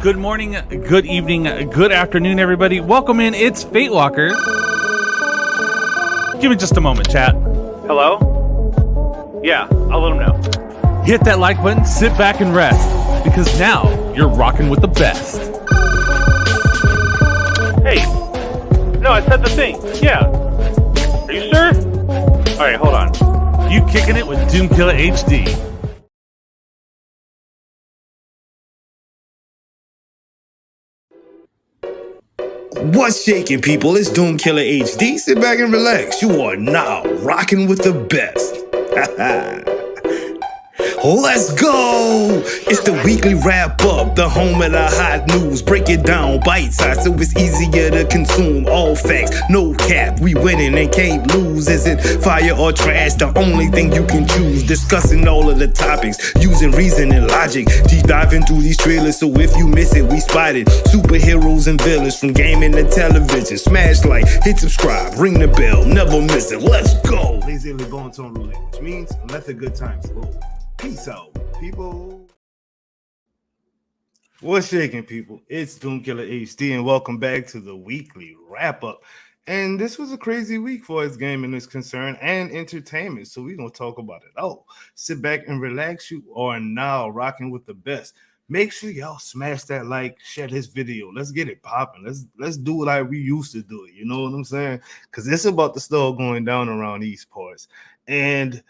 Good morning, good evening, good afternoon, everybody. Welcome in. It's Fate Walker. Give me just a moment, chat. Hello? Yeah, I'll let him know. Hit that like button, sit back and rest, because now you're rocking with the best. Hey, no, I said the thing. Yeah. Are you sure? All right, hold on. You kicking it with Doomkiller HD. What's shaking, people? It's Doomkiller HD. Sit back and relax. You are now rocking with the best. Let's go! It's the weekly wrap up, the home of the hot news. Break it down, bite size, so it's easier to consume. All facts, no cap. We winning and can't lose. Is it fire or trash? The only thing you can choose. Discussing all of the topics, using reason and logic. Deep diving through these trailers, so if you miss it, we spotted superheroes and villains from gaming to television. Smash like, hit subscribe, ring the bell, never miss it. Let's go! Lazily Bon Ton Roulette, which means let the good times roll. Peace out, people. What's shaking, people? It's Doomkiller HD, and welcome back to the weekly wrap-up. And this was a crazy week for as gaming is concerned and entertainment, so we're going to talk about it all. Sit back and relax. You are now rocking with the best. Make sure y'all smash that like, share this video. Let's get it popping. Let's do it like we used to do it. You know what I'm saying? Because it's about to start going down around these parts. And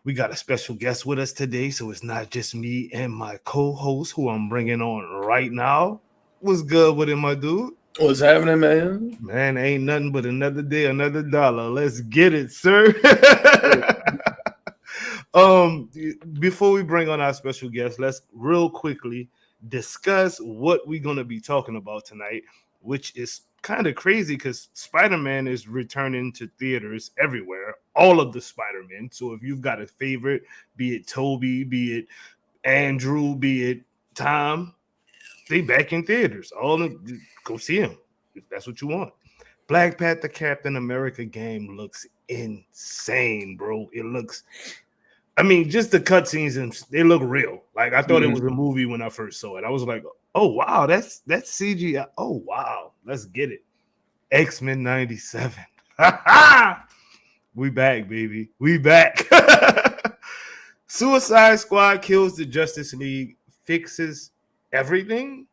we got a special guest with us today, so it's not just me and my co-host who I'm bringing on right now. What's good with it, my dude? What's happening, man? Man, ain't nothing but another day, another dollar. Let's get it, sir. Before we bring on our special guest, let's real quickly discuss what we're going to be talking about tonight, which is kind of crazy because Spider-Man is returning to theaters everywhere, all of the Spider-Men. So if you've got a favorite, be it Toby, be it Andrew, be it Tom, they back in theaters. Go see them if that's what you want. Black Panther Captain America game looks insane, bro. It looks, I mean, just the cutscenes, they look real. Like I thought it was a movie when I first saw it. I was like, oh wow, that's CGI. Oh wow, let's get it. X-Men97. We back, baby. We back. Suicide Squad kills the Justice League, fixes everything,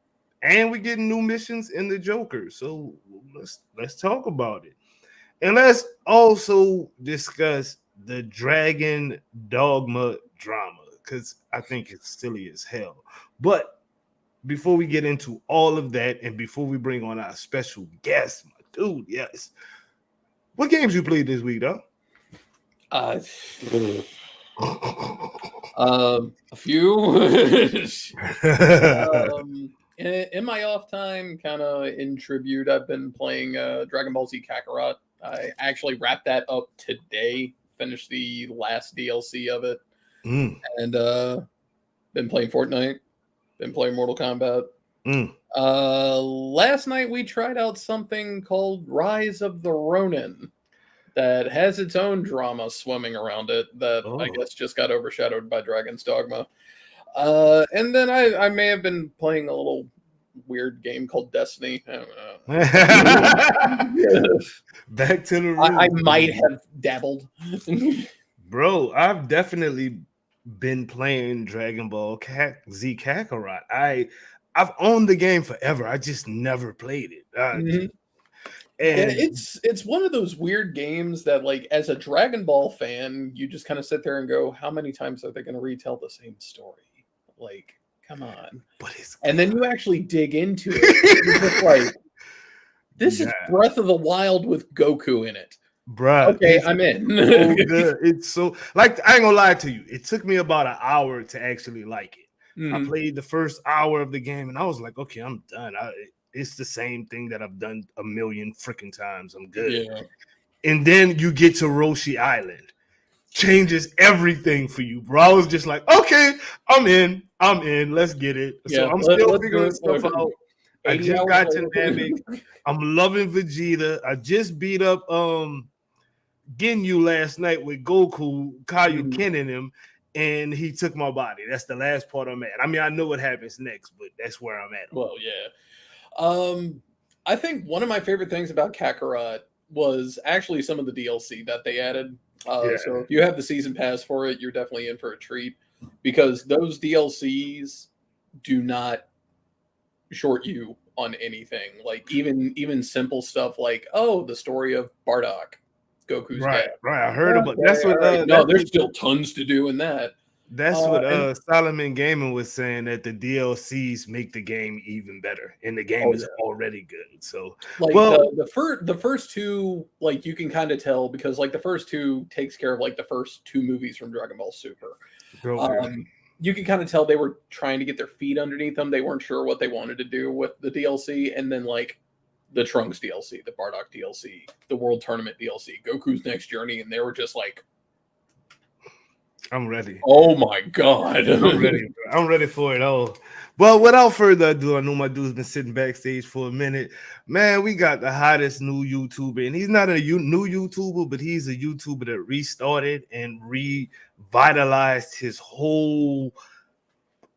and we get new missions in the Joker. So let's talk about it. And let's also discuss the Dragon Dogma drama, because I think it's silly as hell. But before we get into all of that, and before we bring on our special guest, my dude, yes. What games you played this week, though? A few. In my off time, kind of in tribute, I've been playing Dragon Ball Z Kakarot. I actually wrapped that up today, finished the last DLC of it, and been playing Fortnite, been playing Mortal Kombat. Last night we tried out something called Rise of the Ronin that has its own drama swimming around it that I guess just got overshadowed by Dragon's Dogma. And then I may have been playing a little weird game called Destiny. I don't know. Back to the room. I might have dabbled. Bro, I've definitely been playing Dragon Ball Z Kakarot. I've owned the game forever. I just never played it. And it's one of those weird games that, like, as a Dragon Ball fan, you just kind of sit there and go, how many times are they going to retell the same story? Like, come on. And then you actually dig into it. It's just like, this is Breath of the Wild with Goku in it. Bruh. Okay, I'm in. So good. It's so, like, I ain't gonna lie to you. It took me about an hour to actually like it. I played the first hour of the game and I was like, okay, I'm done. It's the same thing that I've done a million freaking times. I'm good. Yeah. And then you get to Roshi Island. Changes everything for you, bro. I was just like, okay, I'm in. Let's get it. Yeah, so I'm still figuring stuff out. I just got to Namek. I'm loving Vegeta. I just beat up Ginyu last night with Goku, Kaioken in him. and he took my body. That's the last part I'm at. I mean, I know what happens next, but that's where I'm at. Well, yeah. I think one of my favorite things about Kakarot was actually some of the DLC that they added. So if you have the season pass for it, you're definitely in for a treat, because those DLCs do not short you on anything. Like even simple stuff like, oh, the story of Bardock, Goku's dad. Right. I heard about that's what. No, there's still tons to do in that. That's what Solomon Gaming was saying, that the DLCs make the game even better, and the game is already good. So, like, the first two, like, you can kind of tell, because like the first two takes care of like the first two movies from Dragon Ball Super. You can kind of tell they were trying to get their feet underneath them. They weren't sure what they wanted to do with the DLC, and then like the Trunks DLC, the Bardock DLC, the World Tournament DLC, Goku's Next Journey, and they were just like, I'm ready. Oh my god. I'm ready for it all. Well, without further ado, I know my dude's been sitting backstage for a minute. Man, we got the hottest new YouTuber, and he's not a new YouTuber, but he's a YouTuber that restarted and revitalized his whole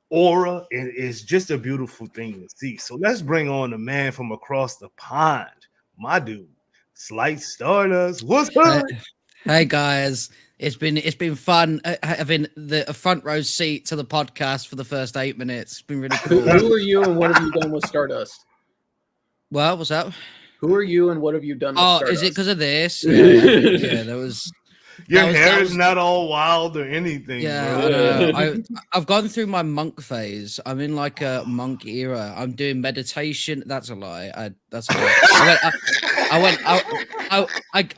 aura, and it's just a beautiful thing to see. So let's bring on the man from across the pond, my dude, Slight Stardust. What's up? Hey guys. It's been fun having a front row seat to the podcast for the first 8 minutes. It's been really cool. Who are you and what have you done with Stardust? Well, what's up? Who are you and what have you done with Stardust? Is it because of this? Yeah, there was... Your hair is not all wild or anything. Yeah, bro. I've gone through my monk phase. I'm in like a monk era. I'm doing meditation. That's a lie. That's a lie.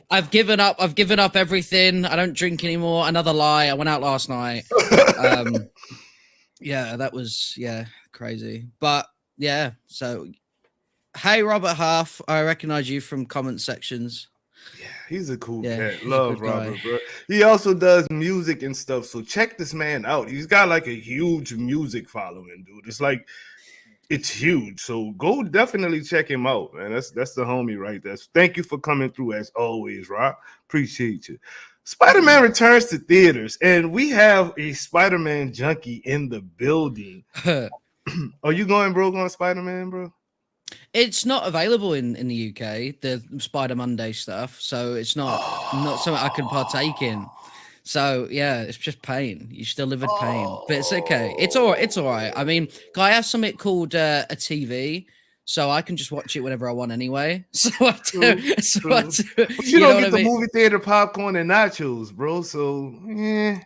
I've given up. I've given up everything. I don't drink anymore. Another lie. I went out last night. Yeah, that was crazy. But yeah, so hey, Robert Half. I recognize you from comment sections. Yeah, he's a cool cat. Love Robert, bro. He also does music and stuff. So check this man out. He's got like a huge music following, dude. It's like, it's huge. So go definitely check him out, man. That's the homie right there. So thank you for coming through as always, Rob. Appreciate you. Spider-Man returns to theaters, and we have a Spider-Man junkie in the building. Are you going Spider-Man, bro? It's not available in the UK, the Spider Monday stuff, so it's not something I can partake in. So yeah, it's just pain. You still live in pain, but it's okay. It's all right. I mean, I have something called a TV, so I can just watch it whenever I want anyway. So I do. But you don't get the movie theater popcorn and nachos, bro. So yeah.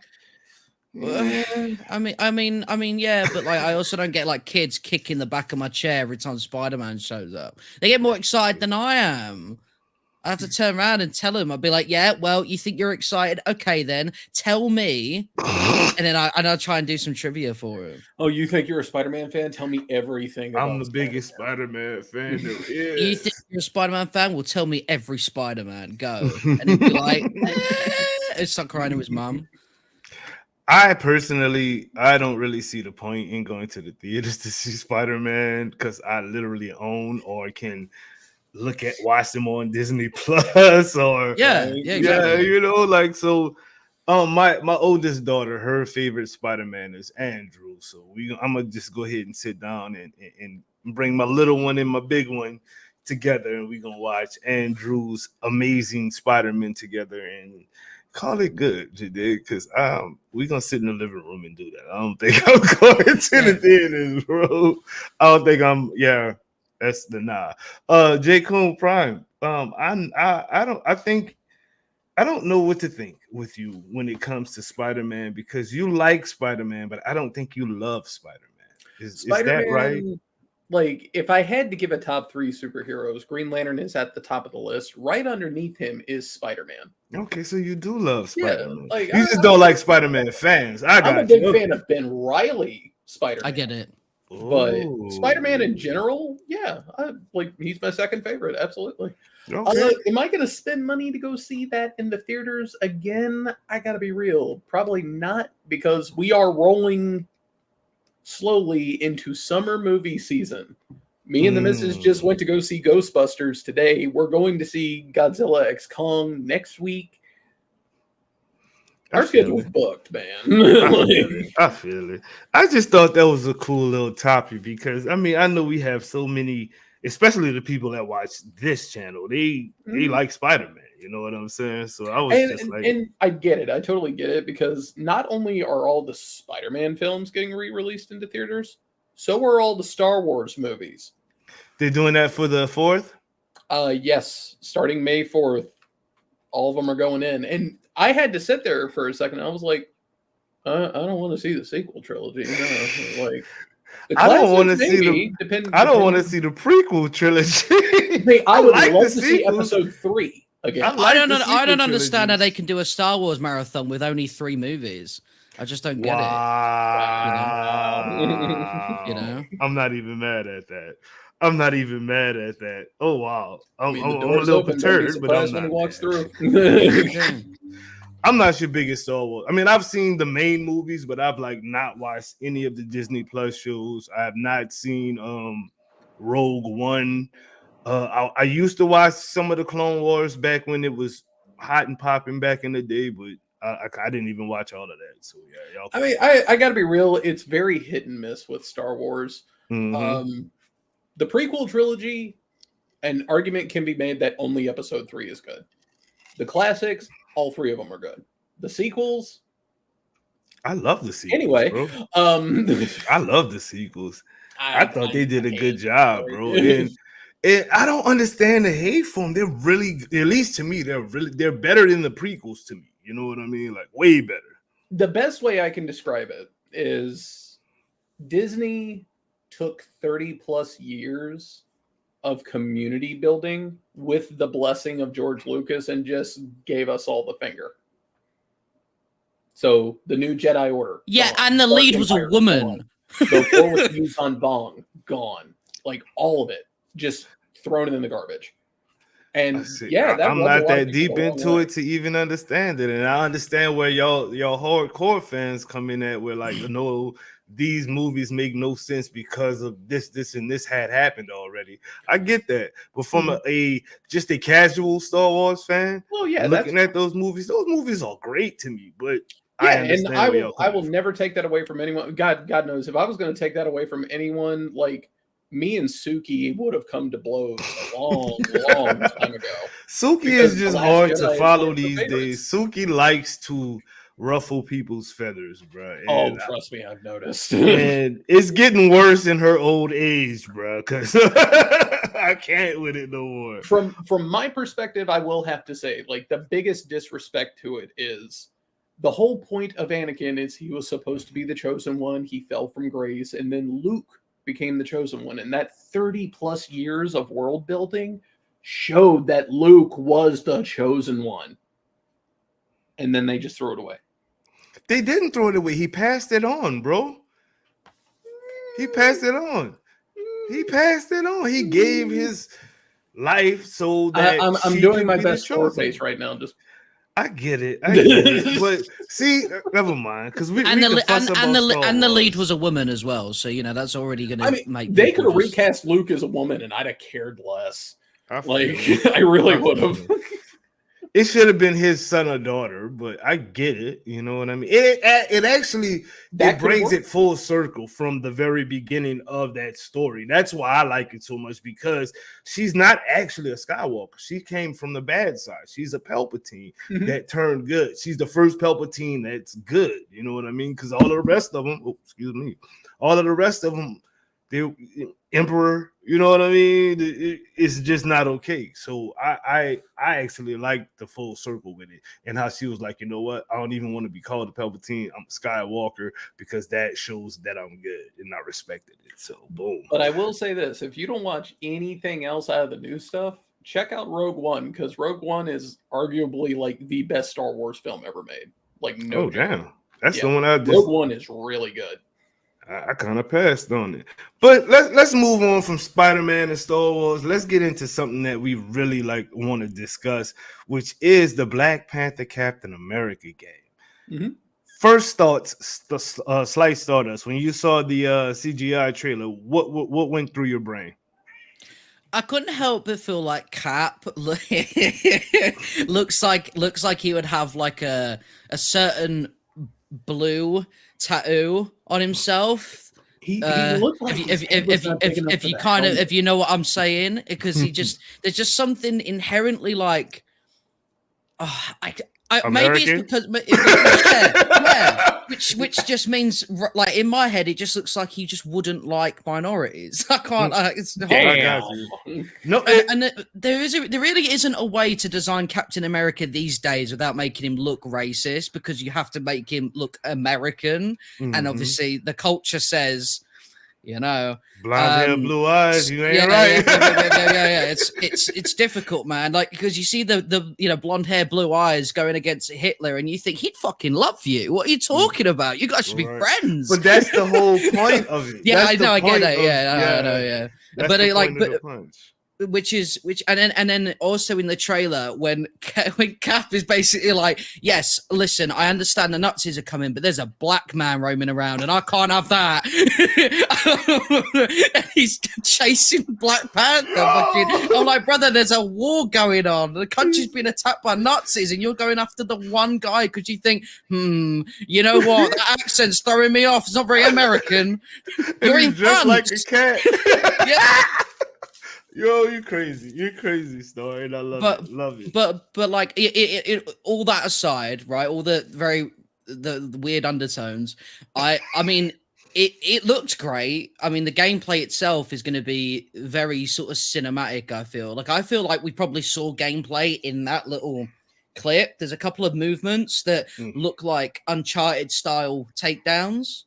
I mean, yeah, but like, I also don't get like kids kicking the back of my chair every time Spider-Man shows up. They get more excited than I am. I have to turn around and tell them. I'll be like, yeah, well, you think you're excited? Okay, then tell me. And then I'll try and do some trivia for him. Oh, you think you're a Spider-Man fan? Tell me everything. I'm the biggest Spider-Man fan there is. You think you're a Spider-Man fan? Well, tell me every Spider-Man. Go. And he'd be like, and start crying to his mum. I personally, I don't really see the point in going to the theaters to see Spider-Man, because I literally own or can watch them on Disney Plus or exactly. you know, like, so my oldest daughter, her favorite Spider-Man is Andrew, so I'm gonna just go ahead and sit down and bring my little one and my big one together, and we're gonna watch Andrew's Amazing Spider-Man together and call it good, because we're gonna sit in the living room and do that. I don't think I'm going to the theaters, bro. I don't think that's the nah. J. Coon Prime. I don't know what to think with you when it comes to Spider-Man, because you like Spider-Man, but I don't think you love Spider-Man. Is that right? Like, if I had to give a top 3 superheroes, Green Lantern is at the top of the list. Right underneath him is Spider-Man. Okay, so you do love Spider-Man. Yeah, like, you just don't like Spider-Man fans. I'm a big fan of Ben Reilly Spider-Man. I get it. But Spider-Man in general, he's my second favorite. Absolutely. Okay. Am I going to spend money to go see that in the theaters again? I got to be real. Probably not, because we are rolling slowly into summer movie season. Me and the missus just went to go see Ghostbusters today. We're going to see Godzilla X Kong next week. Our schedule's booked, man. I feel it. I just thought that was a cool little topic because I mean I know we have so many, especially the people that watch this channel. They like Spider-Man. You know what I'm saying? So I was and I get it. I totally get it because not only are all the Spider-Man films getting re-released into theaters, so are all the Star Wars movies. They're doing that for the 4th? Yes, starting May 4th, all of them are going in. And I had to sit there for a second. I was like, I don't want to see the sequel trilogy. No. Like, I don't want to see I don't want to see the prequel trilogy. I would like to see episode 3 again. I don't understand how they can do a Star Wars marathon with only 3 movies. I just don't get it. You know? I'm not even mad at that. Oh wow! I'm the a door's little open, perturbed, but I'm when not he walks mad. through. I'm not your biggest Star Wars. I mean, I've seen the main movies, but I've like not watched any of the Disney Plus shows. I have not seen Rogue One. I used to watch some of the Clone Wars back when it was hot and popping back in the day, but I didn't even watch all of that. So yeah, y'all. I mean, I got to be real. It's very hit and miss with Star Wars. Mm-hmm. The prequel trilogy, an argument can be made that only episode 3 is good. The classics, all 3 of them are good. The sequels, I love the sequels. Anyway, bro. I love the sequels. I thought they did a good job, bro. And I don't understand the hate for them. They're really, at least to me, they're better than the prequels to me. You know what I mean? Like way better. The best way I can describe it is Disney took 30 plus years of community building with the blessing of George Lucas and just gave us all the finger. So the new Jedi Order. Yeah, gone. and the lead was a woman. The Forward Yuuzhan Vong, gone. Like all of it. Just thrown in the garbage. And yeah, I'm not that deep into it to even understand it. And I understand where y'all hardcore fans come in at where like, no, these movies make no sense because of this, and this had happened already. I get that. But from just a casual Star Wars fan, well, yeah, looking at those movies are great to me. But yeah, and I will never take that away from anyone. God knows if I was going to take that away from anyone, like me and Suki would have come to blows a long time ago. Suki is just hard to follow these days. Suki likes to ruffle people's feathers, bro. And trust me, I've noticed. And it's getting worse in her old age, bro, because I can't with it no more. From my perspective, I will have to say, like, the biggest disrespect to it is the whole point of Anakin is he was supposed to be the chosen one. He fell from grace, and then Luke became the chosen one. And that 30 plus years of world building showed that Luke was the chosen one. And then they just threw it away. They didn't throw it away. He passed it on, bro. He passed it on. He gave his life so that I'm doing my best sore face right now. Just I get it. But see, never mind. Because the lead was a woman as well. So you know that's already gonna make. They could have recast Luke as a woman, and I'd have cared less. I really would have. It should have been his son or daughter, but I get it. You know what I mean? It actually brings it full circle from the very beginning of that story. That's why I like it so much, because she's not actually a Skywalker. She came from the bad side. She's a Palpatine that turned good. She's the first Palpatine that's good. You know what I mean? Because all of the rest of them, they Emperor, you know what I mean? It's just not okay. So I actually like the full circle with it, and how she was like, you know what? I don't even want to be called a Palpatine. I'm a Skywalker, because that shows that I'm good, and I respected it. So boom. But I will say this: if you don't watch anything else out of the new stuff, check out Rogue One, because Rogue One is arguably like the best Star Wars film ever made. Like no. Oh damn, that's the one I just. Rogue One is really good. I kind of passed on it, but let's move on from Spider-Man and Star Wars. Let's get into something that we really want to discuss, which is the Black Panther Captain America game. First thoughts, Slice Stardust. When you saw the CGI trailer, what went through your brain? couldn't help but feel like Cap looks like he would have like a certain blue tattoo on himself. He looked like if you know what I'm saying, because there's just something inherently like, maybe it's because which just means like in my head it just looks like he just wouldn't like minorities. I can't. It's horrible. No, there really isn't a way to design Captain America these days without making him look racist, because you have to make him look American, and obviously the culture says, you know, blonde hair, blue eyes. You ain't right. Yeah. It's difficult, man. Like, because you see the blonde hair, blue eyes going against Hitler, and you think he'd fucking love you. What are you talking about? You guys should be friends. But that's the whole point of it. Yeah, that's I know. I get it. I know. Yeah. And then also in the trailer when Cap is basically like, yes, listen, I understand the Nazis are coming, but there's a black man roaming around and I can't have that. And he's chasing Black Panther. I'm like, brother, there's a war going on. The country's being attacked by Nazis and you're going after the one guy because you think, you know what, that accent's throwing me off. It's not very American. You're in just like a cat. Yeah. Yo, you crazy, Star, and I love it. But like it, all that aside, right? All the weird undertones. I mean, it looked great. I mean, the gameplay itself is going to be very sort of cinematic. I feel like we probably saw gameplay in that little clip. There's a couple of movements that look like Uncharted style takedowns.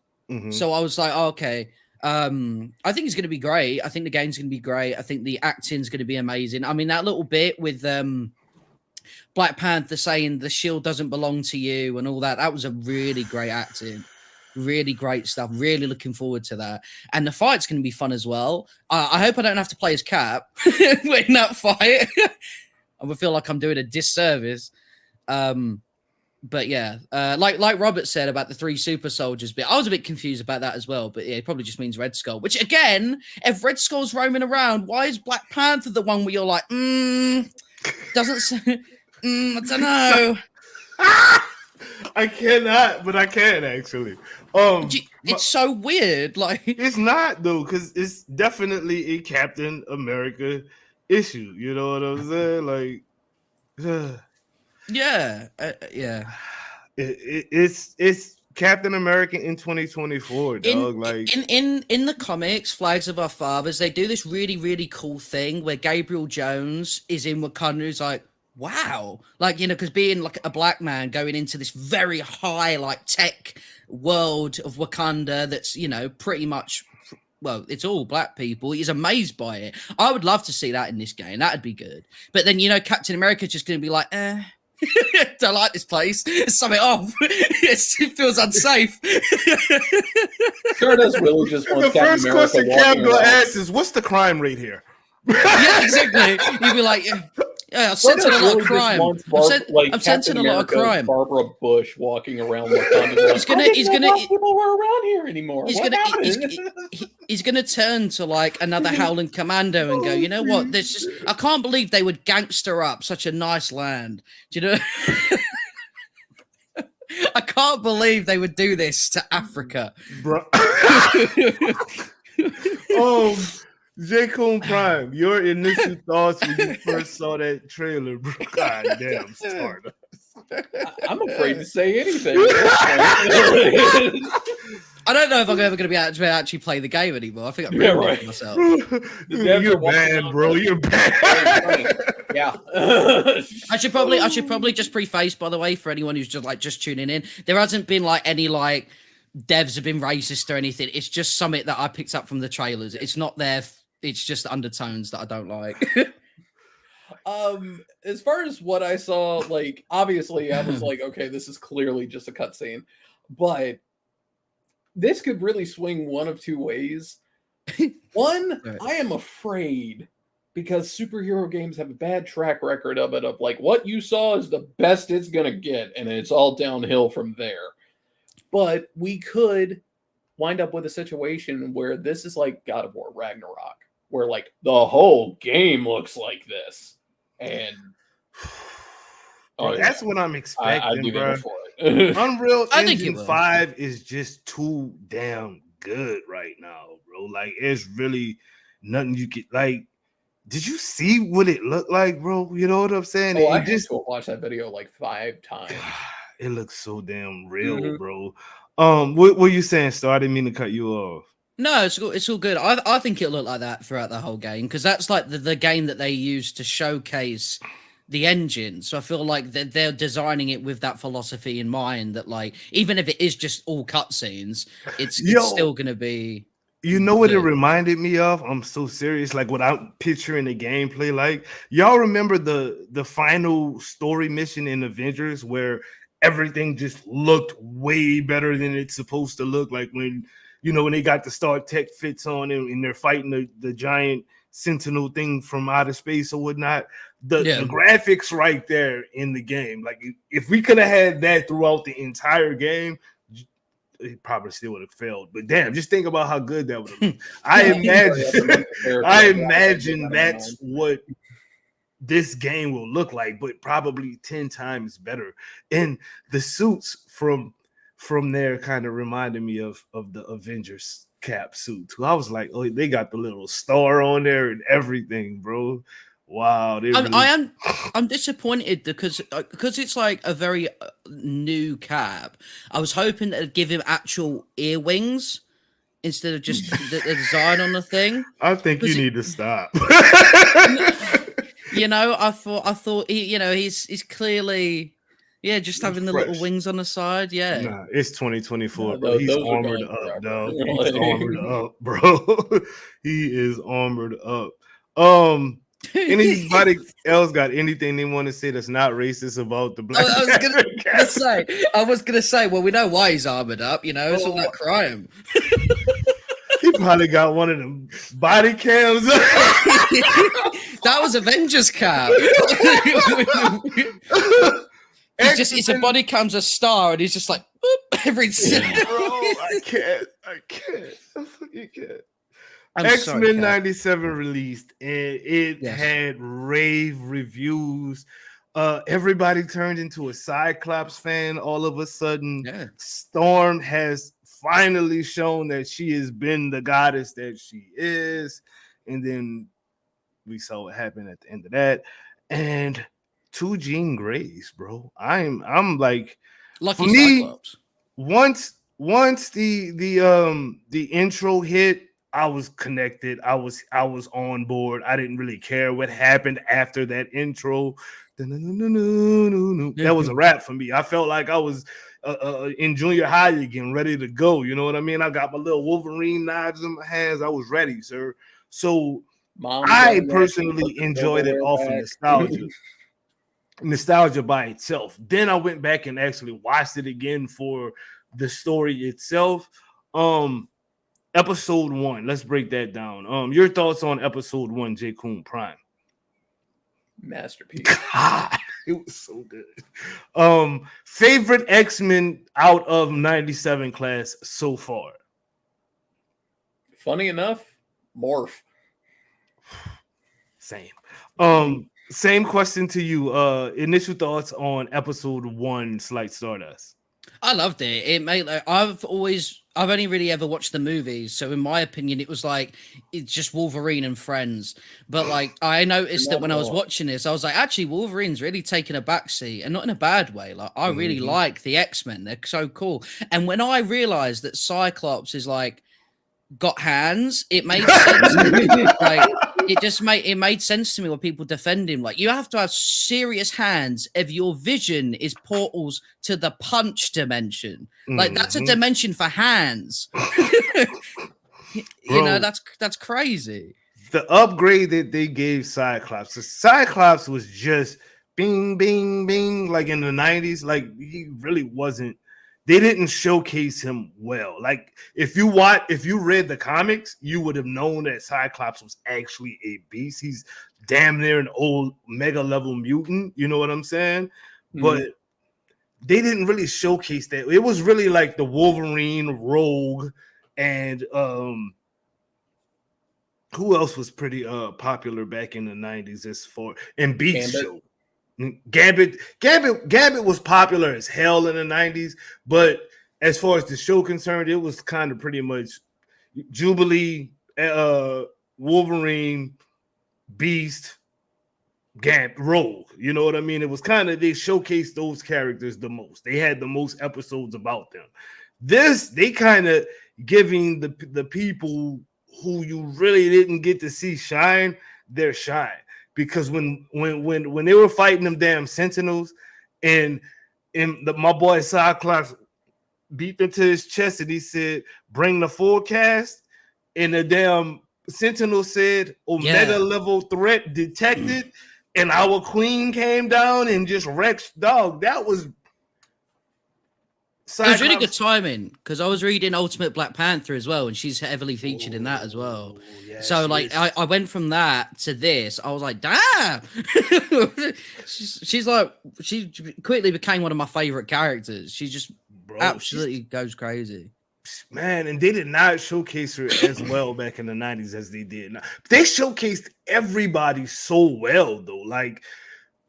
So I was like, oh, okay. I think it's going to be great. I think the game's going to be great. I think the acting's going to be amazing. I mean, that little bit with Black Panther saying the shield doesn't belong to you and all that, that was a really great acting. Really great stuff. Really looking forward to that. And the fight's going to be fun as well. I hope I don't have to play as Cap in that fight. I would feel like I'm doing a disservice. But yeah, like Robert said about the 3 super soldiers bit, I was a bit confused about that as well. But yeah, it probably just means Red Skull. Which again, if Red Skull's roaming around, why is Black Panther the one where you're like, doesn't say, I don't know. I cannot, but I can actually. It's so weird. Like, it's not though, because it's definitely a Captain America issue. You know what I'm saying? Like, yeah. It's Captain America in 2024, dog. In the comics, Flags of Our Fathers, they do this really, really cool thing where Gabriel Jones is in Wakanda. Who's like, wow, like, you know, because being like a black man going into this very high like tech world of Wakanda, that's, you know, pretty much, well, it's all black people. He's amazed by it. I would love to see that in this game. That'd be good. But then, you know, Captain America's just going to be like, don't like this place. Sum it off. It feels unsafe. Sure does. Willie just wants the first Captain question America Cam will ask is, what's the crime rate here? Yeah, exactly. You'd be like, yeah, I'm sensing a lot of crime. I'm sensing a lot of crime. Barbara Bush walking around. He's gonna people are around here anymore. He's gonna turn to like another Howling Commando and go, you know what? There's just, I can't believe they would gangster up such a nice land. Do you know? I can't believe they would do this to Africa, bro. J. Coon Prime, your initial thoughts when you first saw that trailer, bro. God damn, Stardust. I'm afraid to say anything. I don't know if I'm ever going to be able to actually play the game anymore. I think I'm ruining myself. You're bad, bro. You're bad. Yeah. I should probably just preface, by the way, for anyone who's just tuning in, there hasn't been like any like devs have been racist or anything. It's just something that I picked up from the trailers. It's not there. It's just undertones that I don't like. As far as what I saw, like, obviously I was like, okay, this is clearly just a cutscene, but this could really swing one of two ways. One, right. I am afraid, because superhero games have a bad track record of it, of like, what you saw is the best it's gonna get, and it's all downhill from there. But we could wind up with a situation where this is like God of War Ragnarok, where like the whole game looks like this, and Bro, that's what I'm expecting, I'd be bro. there for it. Unreal I think it Engine will. 5 is just too damn good right now, bro. Like, it's really nothing you could like. Did you see what it looked like, bro? You know what I'm saying? Oh, I It had just to watch that video like 5 times. it looks so damn real, Mhm. bro. What were you saying, Star? I didn't mean to cut you off. No, it's all good. I think it'll look like that throughout the whole game because that's like the game that they use to showcase the engine. So I feel like they're designing it with that philosophy in mind that like even if it is just all cutscenes, it's still gonna be. You know what it good. reminded me of? I'm so serious. Like without picturing the gameplay, like y'all remember the final story mission in Avengers where everything just looked way better than it's supposed to look. Like when when they got the Star Tech fits on and they're fighting the giant Sentinel thing from outer space or whatnot. The graphics right there in the game. Like if we could have had that throughout the entire game, it probably still would have failed. But damn, just think about how good that would have been. I imagine that's what this game will look like, but probably 10 times better. And the suits from there kind of reminded me of the Avengers cap suit too. I was like, oh, they got the little star on there and everything, bro. Wow, I'm disappointed because it's like a very new cap. I was hoping that it'd give him actual ear wings instead of just the design on the thing. I think you need to stop. I thought he's clearly just having the little wings on the side. Yeah, nah, it's 2024, No, bro. He's those are armored gone up, forever. dog. He's armored up, bro. He is armored up. Anybody else got anything they want to say that's not racist about the black? I was gonna say, well, we know why he's armored up. It's all that crime. He probably got one of them body cams. That was Avengers cap. It's a body cam's a star, and he's just like every. Bro, I can't. You can't. I'm X-Men97 released and it had rave reviews. Everybody turned into a Cyclops fan all of a sudden. Yeah. Storm has finally shown that she has been the goddess that she is. And then we saw what happened at the end of that. And 2 Jean Greys, bro. I'm like, lucky for me, Cyclops. Once the intro hit, I was connected. I was on board. I didn't really care what happened after that intro. That was a wrap for me. I felt like I was in junior high again, ready to go. You know what I mean? I got my little Wolverine knives in my hands. I was ready, sir. So I personally enjoyed it off of nostalgia by itself. Then I went back and actually watched it again for the story itself. Episode 1, let's break that down. Your thoughts on episode 1, J. Coon Prime? Masterpiece. God, it was so good. Favorite X-Men out of 97 class so far? Funny enough, Morph. Same. Same question to you. Initial thoughts on episode 1, Slight Stardust. I loved it. It made I've only really ever watched the movies, so in my opinion, it was like it's just Wolverine and friends. But like I noticed that when I was watching this, I was like, actually, Wolverine's really taking a backseat, and not in a bad way. Like I really like the X-Men; they're so cool. And when I realized that Cyclops is like got hands, it made sense to me. Like it made sense to me when people defend him. Like you have to have serious hands if your vision is portals to the punch dimension. Like that's a dimension for hands. That's crazy. The upgrade that they gave Cyclops. The Cyclops was just bing, bing, bing, like in the 90s. Like he really wasn't. They didn't showcase him well. Like if you read the comics, you would have known that Cyclops was actually a beast. He's damn near an old mega level mutant. You know what I'm saying? Mm-hmm. But they didn't really showcase that. It was really like the Wolverine, Rogue, and who else was pretty popular back in the 90s as far and Beast Gambit. Show? Gambit was popular as hell in the 90s, but as far as the show concerned, it was kind of pretty much Jubilee, Wolverine, Beast, Rogue. You know what I mean? It was kind of, they showcased those characters the most. They had the most episodes about them. This, they kind of giving the people who you really didn't get to see shine their shine. Because when they were fighting them damn Sentinels, and my boy Cyclops beat them to his chest, and he said, "Bring the full cast," and the damn Sentinel said, "Omega level threat detected," and our queen came down and just wrecked dog. That was. It was really good timing because I was reading Ultimate Black Panther as well, and she's heavily featured in that as well. Yes, so, like, I went from that to this. I was like, damn! she's like, she quickly became one of my favorite characters. She just absolutely goes crazy. Man, and they did not showcase her as well back in the 90s as they did now. They showcased everybody so well, though. Like,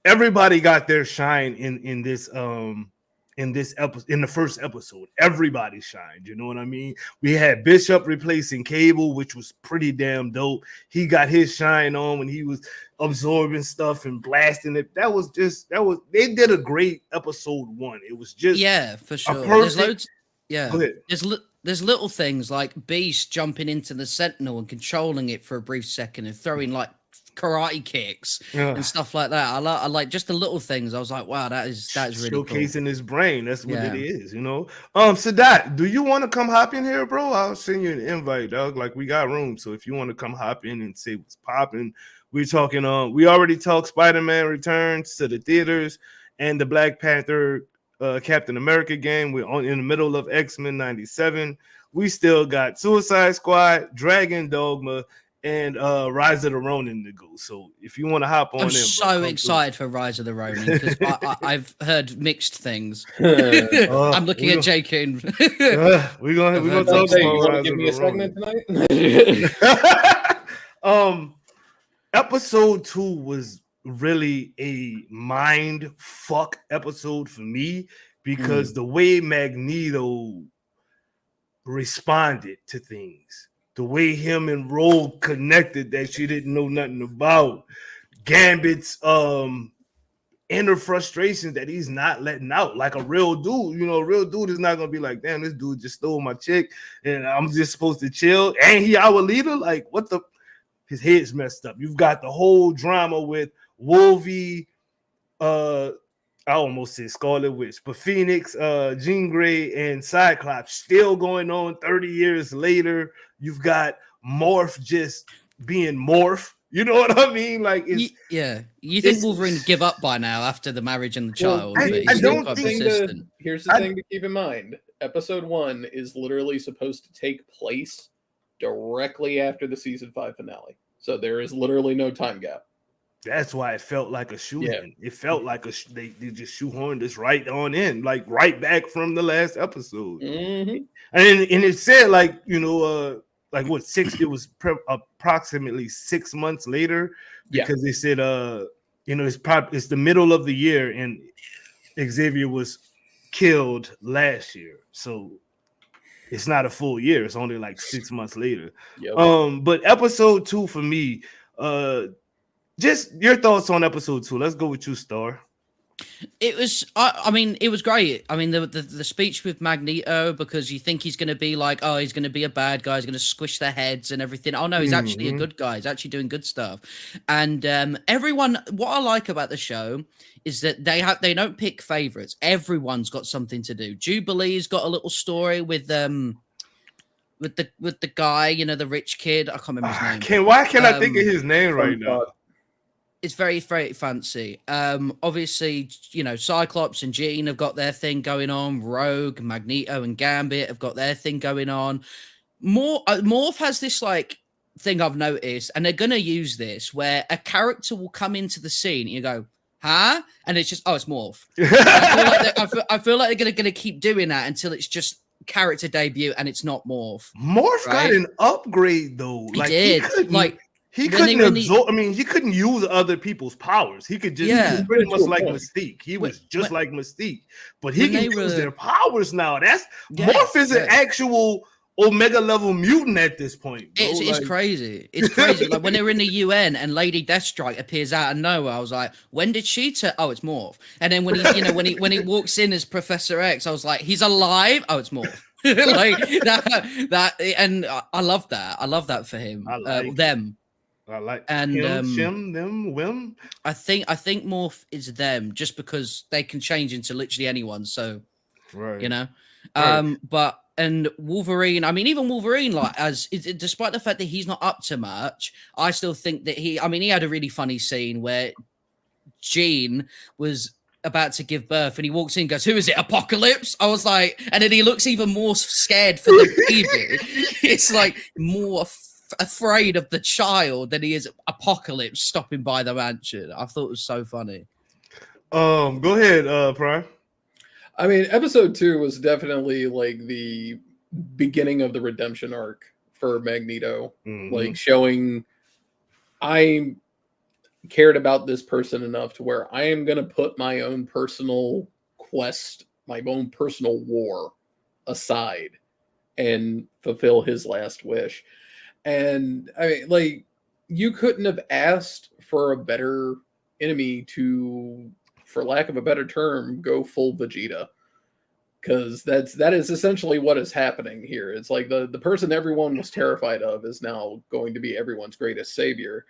everybody got their shine in this episode, in the first episode. Everybody shined, you know what I mean? We had Bishop replacing Cable, which was pretty damn dope. He got his shine on when he was absorbing stuff and blasting it. They did a great episode 1. It was just for sure. There's loads. There's little things like Beast jumping into the Sentinel and controlling it for a brief second and throwing like karate kicks and stuff like that. I like just the little things. I was like, wow, that is really showcasing cool. His brain. That's what it is, you know. Sadat, do you want to come hop in here, bro? I'll send you an invite, dog. Like, we got room, so if you want to come hop in and say what's popping, we're talking. We already talked Spider-Man returns to the theaters and the Black Panther, Captain America game. We're in the middle of X-Men97. We still got Suicide Squad, Dragon Dogma, and Rise of the Ronin to go. So if you want to hop on, I'm so excited for Rise of the Ronin because I've heard mixed things. I'm looking at JK. We're gonna talk about Rise give me a segment tonight. Episode 2 was really a mind fuck episode for me because the way Magneto responded to things, the way him and Rogue connected that she didn't know nothing about, Gambit's inner frustration that he's not letting out like a real dude. You know, a real dude is not gonna be like, damn, this dude just stole my chick and I'm just supposed to chill. And he our leader? Like, what the? His head's messed up. You've got the whole drama with Wolvie, I almost said Scarlet Witch, but Phoenix, Jean Grey, and Cyclops still going on 30 years later. You've got Morph just being Morph. You know what I mean? Like, you think Wolverine give up by now after the marriage and the child? I don't think here's the thing to keep in mind. Episode 1 is literally supposed to take place directly after the season 5 finale. So there is literally no time gap. That's why it felt like a shoe-in. Yeah. It felt like they just shoehorned this right on in, like right back from the last episode. Mm-hmm. And it said, like, you know, like what, it was approximately 6 months later, because they said, you know, it's the middle of the year and Xavier was killed last year. So it's not a full year. It's only like 6 months later. Yep. But episode 2 for me, just your thoughts on episode 2. Let's go with you, Star. It was, I mean, it was great. I mean, the speech with Magneto, because you think he's going to be like, oh, he's going to be a bad guy. He's going to squish their heads and everything. Oh, no, he's actually a good guy. He's actually doing good stuff. And everyone, what I like about the show is that they don't pick favorites. Everyone's got something to do. Jubilee's got a little story with the guy, you know, the rich kid. I can't remember his name. Why can't I think of his name right now? It's very, very fancy. Obviously, you know, Cyclops and Jean have got their thing going on. Rogue, Magneto, and Gambit have got their thing going on. Morph has this like thing I've noticed, and they're gonna use this where a character will come into the scene and you go, huh? And it's just, oh, it's Morph. I feel like they're gonna keep doing that until it's just character debut, and it's not Morph. Morph right? got an upgrade though. He did. He when they couldn't were in the- absorb. I mean, he couldn't use other people's powers. He could just. Yeah. He was pretty much To a like point. Mystique. He was just like Mystique, but he when can they use were- their powers now. Yeah, Morph is an yeah. actual Omega level mutant at this point. Bro. It's crazy. It's crazy. Like when they were in the UN and Lady Deathstrike appears out of nowhere, I was like, when did she turn? Oh, it's Morph. And then when he's, when he walks in as Professor X, I was like, he's alive. Oh, it's Morph. Like that, and I love that. I love that for him. Them. I like and him, Shim, them, Wim. I think Morph is them just because they can change into literally anyone. So, right. But and Wolverine, I mean, even Wolverine, like despite the fact that he's not up to much, I still think that he had a really funny scene where Jean was about to give birth and he walks in and goes, "Who is it? Apocalypse?" I was like, and then he looks even more scared for the baby. It's like more afraid of the child than he is Apocalypse stopping by the mansion. I thought it was so funny. Go ahead, Prime. I mean, episode 2 was definitely like the beginning of the redemption arc for Magneto. Like showing I cared about this person enough to where I am going to put my own personal quest, my own personal war aside and fulfill his last wish. And I mean, like, you couldn't have asked for a better enemy to, for lack of a better term, go full Vegeta. Because that is essentially what is happening here. It's like the person everyone was terrified of is now going to be everyone's greatest savior.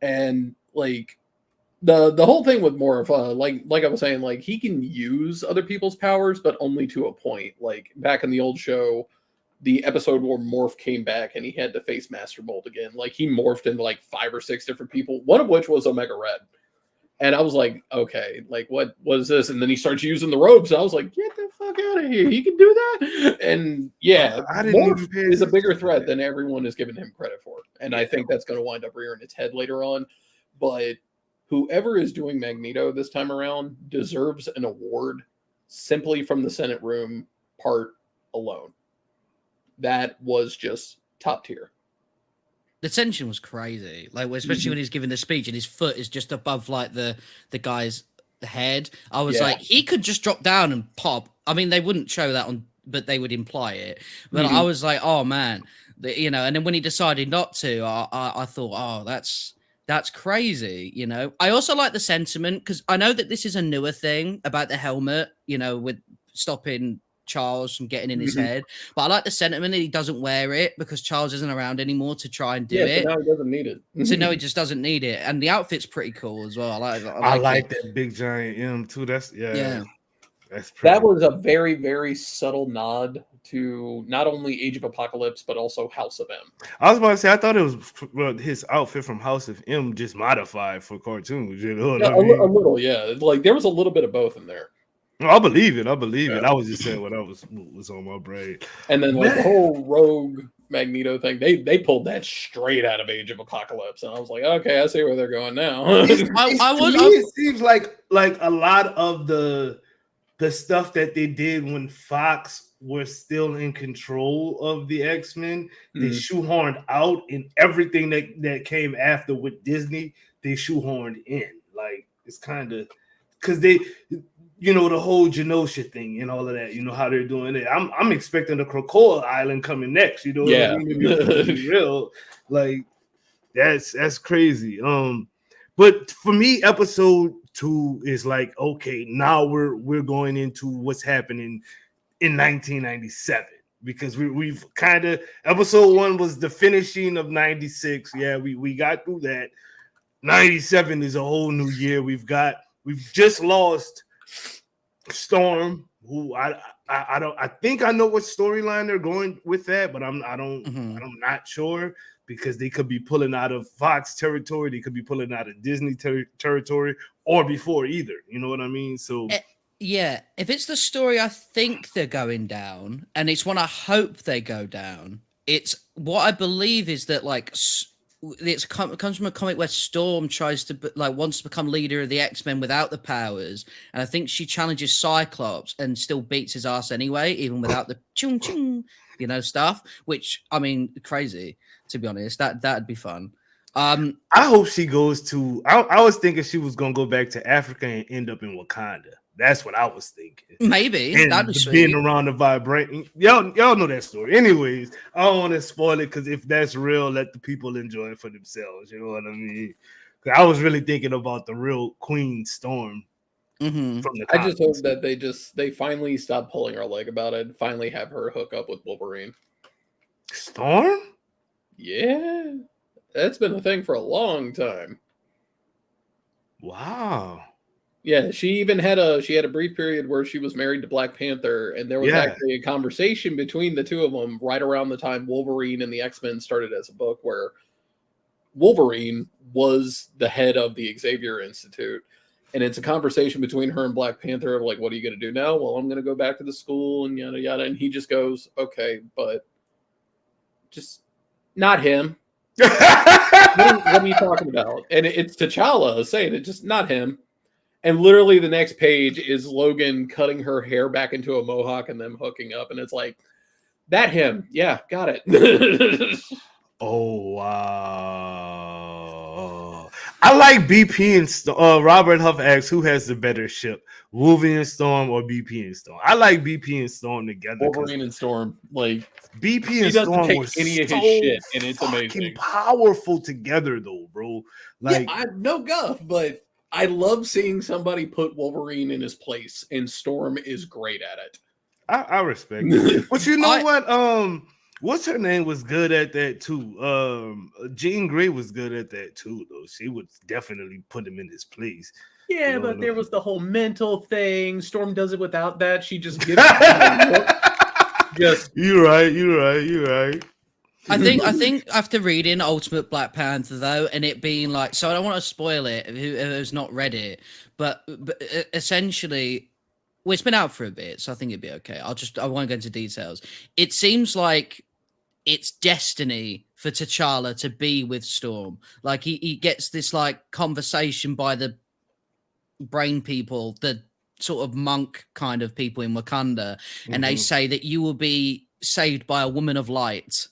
And like the whole thing with Morph, like I was saying, like he can use other people's powers, but only to a point. Like back in the old show, the episode where Morph came back and he had to face Master Mold again. Like he morphed into like 5 or 6 different people, one of which was Omega Red. And I was like, okay, like what is this? And then he starts using the ropes. And I was like, get the fuck out of here. He can do that. And yeah, Morph is a bigger threat than everyone is giving him credit for. And I think that's going to wind up rearing its head later on. But whoever is doing Magneto this time around deserves an award simply from the Senate room part alone. That was just top tier. The tension was crazy, like especially when he's giving the speech and his foot is just above like the guy's head. I was like, he could just drop down and pop. I mean, they wouldn't show that on, but they would imply it. But I was like, oh man, And then when he decided not to, I thought, oh, that's crazy. I also like the sentiment because I know that this is a newer thing about the helmet. With stopping Charles from getting in his head, but I like the sentiment that he doesn't wear it because Charles isn't around anymore to try and do it. So now he doesn't need it. So no, he just doesn't need it, and the outfit's pretty cool as well. I like that big giant M too. That's that's pretty. That was a very, very subtle nod to not only Age of Apocalypse but also House of M. I was about to say I thought it was his outfit from House of M just modified for cartoons. A little, yeah. Like there was a little bit of both in there. I believe it. I was just saying what was on my brain. And then like the whole Rogue Magneto thing, they pulled that straight out of Age of Apocalypse, and I was like, okay, I see where they're going now. It seems like a lot of the stuff that they did when Fox were still in control of the X-Men, they shoehorned out, in everything that came after with Disney, they shoehorned in. Like it's kind of because they. The whole Genosha thing and all of that, how they're doing it. I'm expecting the Krakoa Island coming next, what I mean? To be real. Like that's crazy. But for me, episode 2 is like, okay, now we're going into what's happening in 1997 because we've kind of episode 1 was the finishing of 96. Yeah, we got through that. 97 is a whole new year. We've just lost Storm, who I think I know what storyline they're going with that, but I'm not sure because they could be pulling out of Fox territory, they could be pulling out of Disney territory, or before either. You know what I mean? So yeah, if it's the story I think they're going down, and it's one I hope they go down, it's what I believe is that like comes from a comic where Storm tries to wants to become leader of the X-Men without the powers, and I think she challenges Cyclops and still beats his ass anyway, even without the chung chung, stuff. Which, I mean, crazy, to be honest. That'd be fun. I hope she goes to. I was thinking she was gonna go back to Africa and end up in Wakanda. That's what I was thinking. Maybe and that'd be sweet. Being around the vibrating. Y'all know that story. Anyways, I don't want to spoil it because if that's real, let the people enjoy it for themselves. You know what I mean? Because I was really thinking about the real Queen Storm. Mm-hmm. From the I just hope that they finally stop pulling our leg about it. And finally, have her hook up with Wolverine. Storm? Yeah, that's been a thing for a long time. Wow. Yeah, she even had a brief period where she was married to Black Panther, and there was actually a conversation between the two of them right around the time Wolverine and the X-Men started as a book, where Wolverine was the head of the Xavier Institute, and it's a conversation between her and Black Panther of like, what are you going to do now? Well, I'm going to go back to the school and yada yada, and he just goes, okay, but just not him. what are you talking about? And it's T'Challa saying it, just not him. And literally the next page is Logan cutting her hair back into a mohawk and them hooking up. And it's like, that him. Yeah, got it. Oh, wow. I like BP and Robert Huff asks, who has the better ship, Wolverine and Storm or BP and Storm? I like BP and Storm together. Wolverine and Storm. Like, BP and Storm was any of his so shit, and it's amazing. Powerful together, though, bro. Like, yeah, no guff, but I love seeing somebody put Wolverine in his place, and Storm is great at it. I respect it. But you know what? What's her name was good at that too. Jean Grey was good at that too, though. She would definitely put him in his place. Yeah, but there was the whole mental thing. Storm does it without that. She just gives it. You're right. I think after reading Ultimate Black Panther though, and it being like, so I don't want to spoil it who's not read it, but essentially, well, it's been out for a bit, so I think it'd be okay. I won't go into details. It seems like it's destiny for T'Challa to be with Storm. Like he gets this like conversation by the brain people, the sort of monk kind of people in Wakanda, and they say that you will be saved by a woman of light.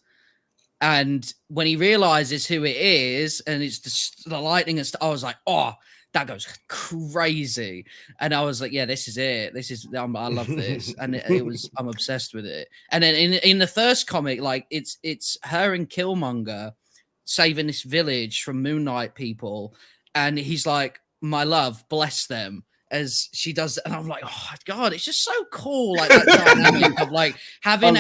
And when he realizes who it is, and it's the lightning and stuff, I was like, oh, that goes crazy. And I was like, yeah, this is it. I love this. And I'm obsessed with it. And then in the first comic, like it's her and Killmonger saving this village from Moon Knight people. And he's like, my love, bless them, as she does. And I'm like, oh God, it's just so cool. Like that dynamic of like having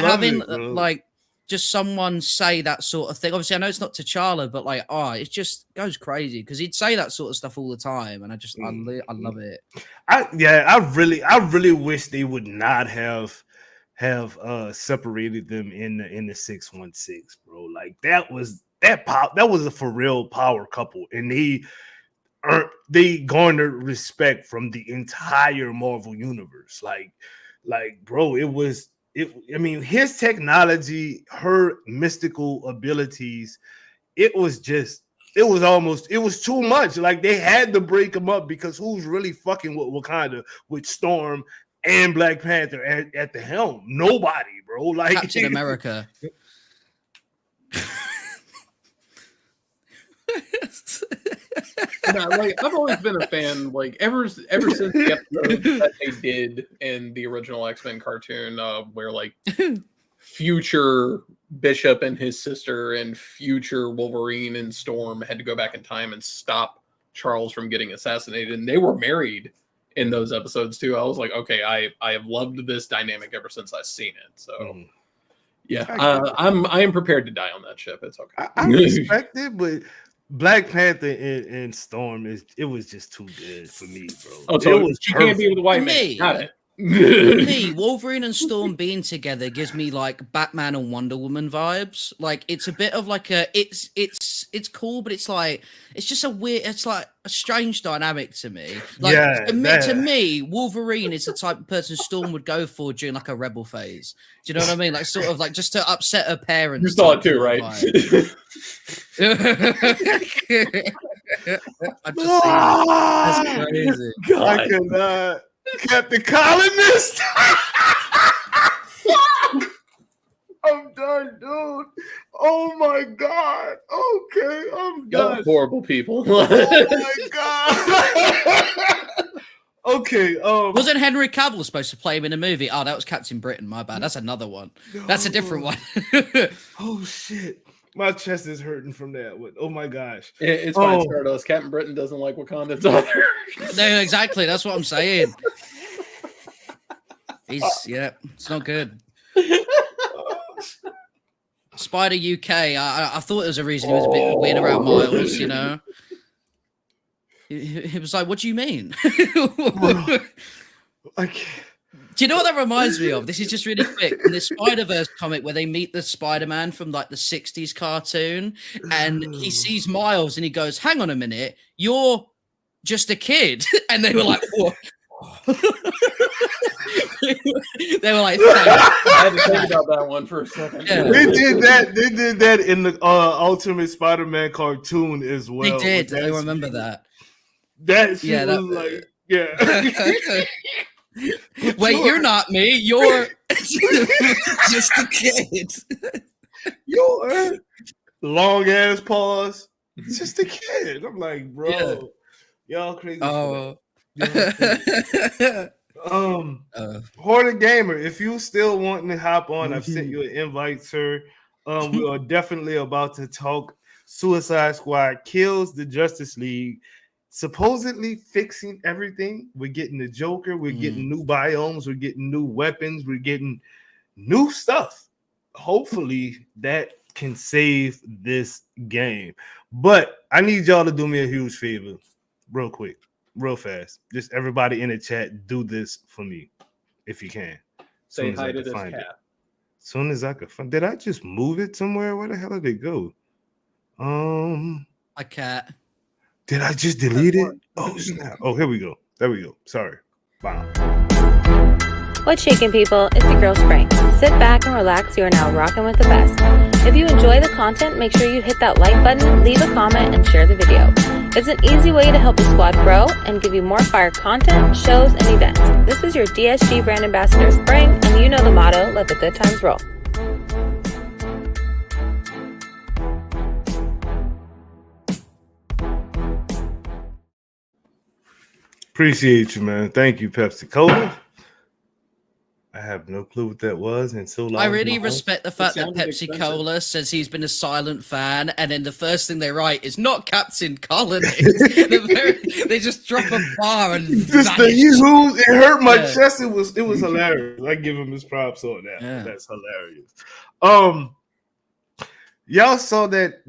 like just someone say that sort of thing. Obviously, I know it's not T'Challa, but like, it just goes crazy because he'd say that sort of stuff all the time, and I love it. I really wish they would not have separated them in the 616, bro. Like that was a for real power couple, and they garnered respect from the entire Marvel universe. Like, bro, I mean, his technology, her mystical abilities, it was too much. Like, they had to break him up because who's really fucking with Wakanda with Storm and Black Panther at the helm? Nobody, bro. Like Captain America. No, like I've always been a fan, like ever since the episode that they did in the original X-Men cartoon, where like future Bishop and his sister and future Wolverine and Storm had to go back in time and stop Charles from getting assassinated, and they were married in those episodes too. I was like, okay, I have loved this dynamic ever since I've seen it. So yeah, I am prepared to die on that ship. It's okay. I respect it, but Black Panther and Storm it was just too good for me, bro. Oh, so she can't be with a white man. Got it. me, Wolverine and Storm being together gives me like Batman and Wonder Woman vibes. Like it's a bit of like it's cool, but it's like it's just a weird, it's like a strange dynamic to me. Like to me, Wolverine is the type of person Storm would go for during like a rebel phase. Do you know what I mean? Like sort of like just to upset her parents. You saw it too, right? I just that's crazy. God. I cannot. Captain Columnist. I'm done, dude. Oh my God. Okay, I'm done. Y'all horrible people. Oh my God. Okay. Wasn't Henry Cavill supposed to play him in a movie? Oh, that was Captain Britain. My bad. That's another one. That's a different one. Oh shit. My chest is hurting from that one. Oh my gosh. It's fine, Stardust. Captain Britain doesn't like Wakandans either. No, exactly. That's what I'm saying. It's not good. Spider UK. I thought there was a reason he was a bit weird around Miles, you know. He was like, "What do you mean?" Do you know what that reminds me of? This is just really quick. In the Spider-Verse comic where they meet the Spider-Man from like the 60s cartoon and he sees Miles and he goes, "Hang on a minute, you're just a kid." And they were like, "What?" They were like, I had to think about that one for a second. Yeah. They did that in the Ultimate Spider-Man cartoon as well. They did. I remember that. That shit was like, yeah. Wait, you're not me. You're just a kid. You're long ass pause. It's just a kid. I'm like, bro, y'all crazy. Oh. Hornet Gamer, if you still wanting to hop on, I've sent you an invite, sir. We are definitely about to talk Suicide Squad kills the Justice League, supposedly fixing everything. We're getting the Joker, we're getting new biomes, we're getting new weapons, we're getting new stuff. Hopefully that can save this game. But I need y'all to do me a huge favor, real quick, real fast. Just everybody in the chat, do this for me if you can. Say hi to this cat. As soon as I could find. Did I just move it somewhere? Where the hell did it go? A cat. Did I just delete it? Oh snap! Oh, here we go. There we go. Sorry. Wow. What's shaking, people? It's your girl Spring. Sit back and relax. You are now rocking with the best. If you enjoy the content, make sure you hit that like button, leave a comment, and share the video. It's an easy way to help the squad grow and give you more fire content, shows, and events. This is your DSG brand ambassador Spring, and you know the motto: let the good times roll. Appreciate you, man. Thank you, Pepsi Cola. I have no clue what that was, and so long. I really respect the fact that Pepsi Cola says he's been a silent fan, and then the first thing they write is not Captain Colony. They just drop a bar and it hurt my chest. It was hilarious. I give him his props on that. Yeah. That's hilarious. Y'all saw that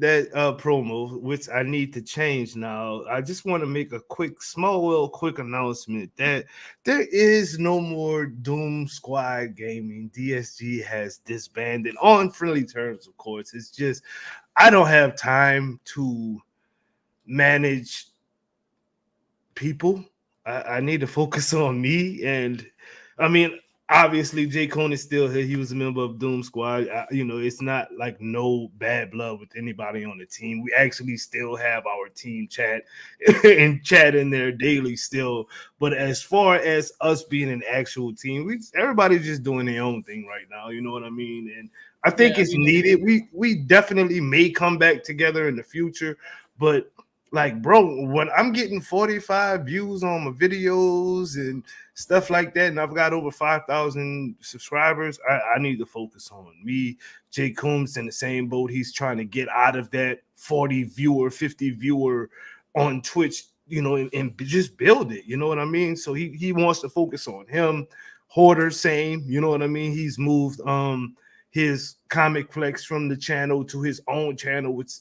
promo, which I need to change now. I just want to make a quick announcement that there is no more Doom Squad Gaming. DSG has disbanded on friendly terms, of course. It's just I don't have time to manage people. I need to focus on me, and I mean, obviously, Jay Cone is still here. He was a member of Doom Squad. It's not like no bad blood with anybody on the team. We actually still have our team chat and chat in there daily still. But as far as us being an actual team, everybody's just doing their own thing right now. You know what I mean? And I think it's needed. We definitely may come back together in the future. But like, bro, when I'm getting 45 views on my videos and stuff like that, and I've got over 5,000 subscribers, I need to focus on me. Jay Coombs in the same boat. He's trying to get out of that 40 viewer, 50 viewer on Twitch, and just build it. You know what I mean? So he wants to focus on him. Hoarder, same. You know what I mean? He's moved his comic flex from the channel to his own channel, which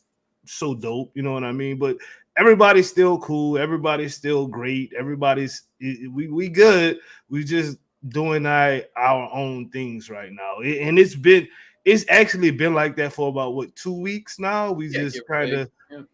so dope, you know what I mean? But everybody's still cool, everybody's still great, we good. We just doing our own things right now, and it's actually been like that for about 2 weeks now. We just kind of and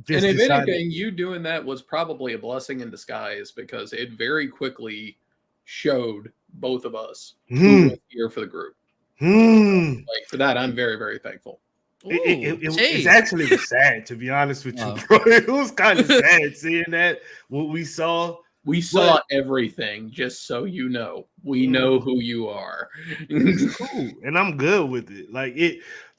if anything, you doing that was probably a blessing in disguise because it very quickly showed both of us who was here for the group. Like for that, I'm very, very thankful. It's actually sad, to be honest with you, bro. It was kind of sad seeing that what we saw. We saw everything, just so you know. We know who you are. It's cool, and I'm good with it. Like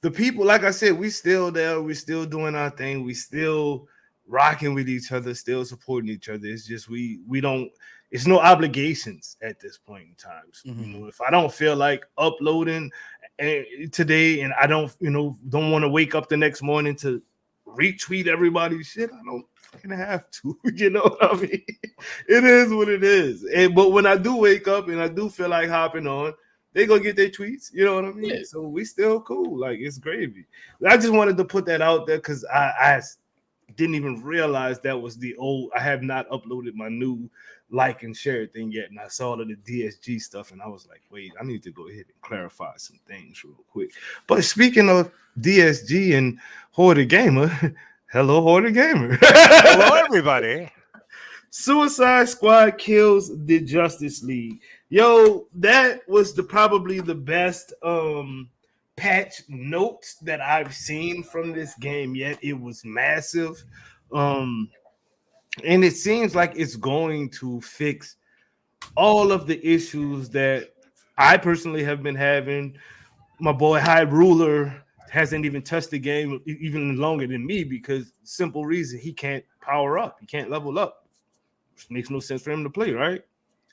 the people, like I said, we still there. We still doing our thing. We still rocking with each other, still supporting each other. It's just we don't. It's no obligations at this point in time. So, you know, if I don't feel like uploading today, and I don't want to wake up the next morning to retweet everybody's shit, I don't fucking have to. You know what I mean? It is what it is. But when I do wake up and I do feel like hopping on, they gonna get their tweets. You know what I mean? Yeah. So we still cool. Like, it's gravy. I just wanted to put that out there because I didn't even realize that was the old. I have not uploaded my new like and share thing yet, and I saw all of the DSG stuff, and I was like, wait, I need to go ahead and clarify some things real quick. But speaking of DSG and Hoarder Gamer, hello, Hoarder Gamer. Hello, everybody. Suicide Squad kills the Justice League. Yo, that was probably the best patch notes that I've seen from this game yet. It was massive. And it seems like it's going to fix all of the issues that I personally have been having. My boy High Ruler hasn't even touched the game even longer than me because simple reason, he can't power up. He can't level up. Which makes no sense for him to play, right?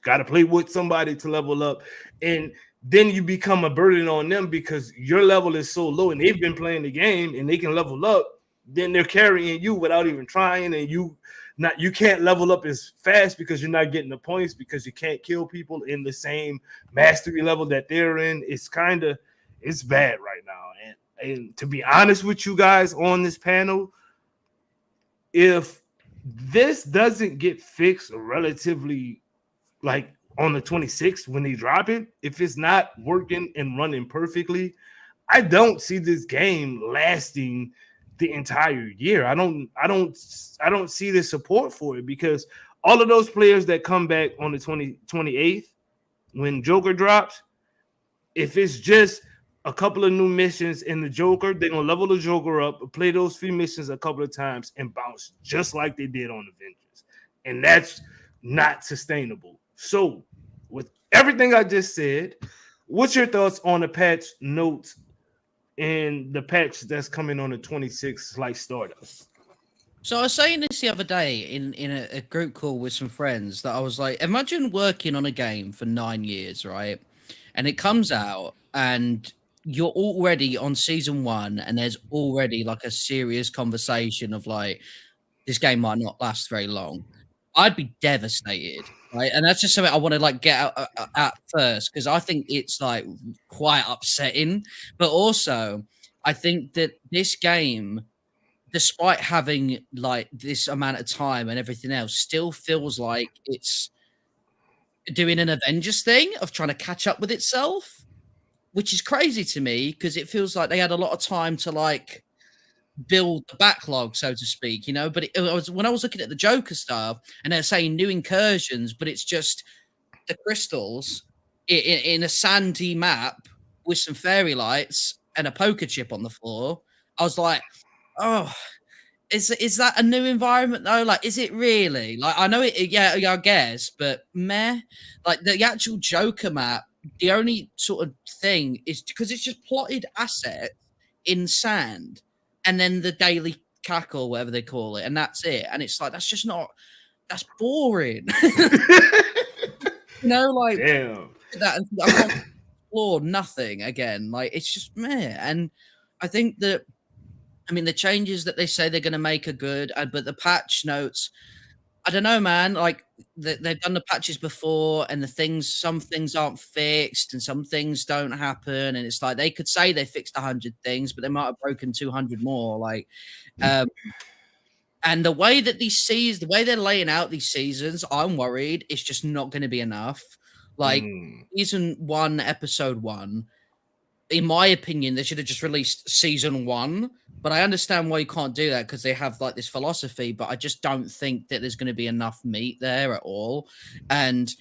Got to play with somebody to level up. And then you become a burden on them because your level is so low and they've been playing the game and they can level up. Then they're carrying you without even trying, and you can't level up as fast because you're not getting the points because you can't kill people in the same mastery level that they're in. It's bad right now. And to be honest with you guys on this panel, if this doesn't get fixed relatively like on the 26th when they drop it, if it's not working and running perfectly, I don't see this game lasting the entire year. I don't see the support for it because all of those players that come back on the 28th when Joker drops, if it's just a couple of new missions in the Joker, they're gonna level the Joker up, play those few missions a couple of times, and bounce just like they did on Avengers. And that's not sustainable. So, with everything I just said, what's your thoughts on the patch notes and the patch that's coming on the 26th like startup? So I was saying this the other day in a group call with some friends that I was like, imagine working on a game for 9 years, right? And it comes out and you're already on season 1 and there's already like a serious conversation of like, this game might not last very long. I'd be devastated, right? And that's just something I want to like get out first because I think it's like quite upsetting. But also, I think that this game, despite having like this amount of time and everything else, still feels like it's doing an Avengers thing of trying to catch up with itself, which is crazy to me because it feels like they had a lot of time to like build the backlog, so to speak, you know. But when I was looking at the Joker stuff and they're saying new incursions, but it's just the crystals in a sandy map with some fairy lights and a poker chip on the floor. I was like, oh, is that a new environment though? Like, is it really? Like, I know it, yeah, I guess, but meh. Like the actual Joker map, the only sort of thing is because it's just plotted assets in sand. And then the daily cackle, whatever they call it, and that's it. And it's like that's boring. You know, like damn. That I can't explore nothing again. Like it's just meh. And I think that the changes that they say they're going to make are good, but the patch notes, I don't know, man. Like they've done the patches before, and some things aren't fixed, and some things don't happen. And it's like they could say they fixed 100 things, but they might have broken 200 more. Like, and the way that the way they're laying out these seasons, I'm worried it's just not going to be enough. Like season 1, episode 1. In my opinion, they should have just released season 1. But I understand why you can't do that because they have like this philosophy. But I just don't think that there's going to be enough meat there at all. And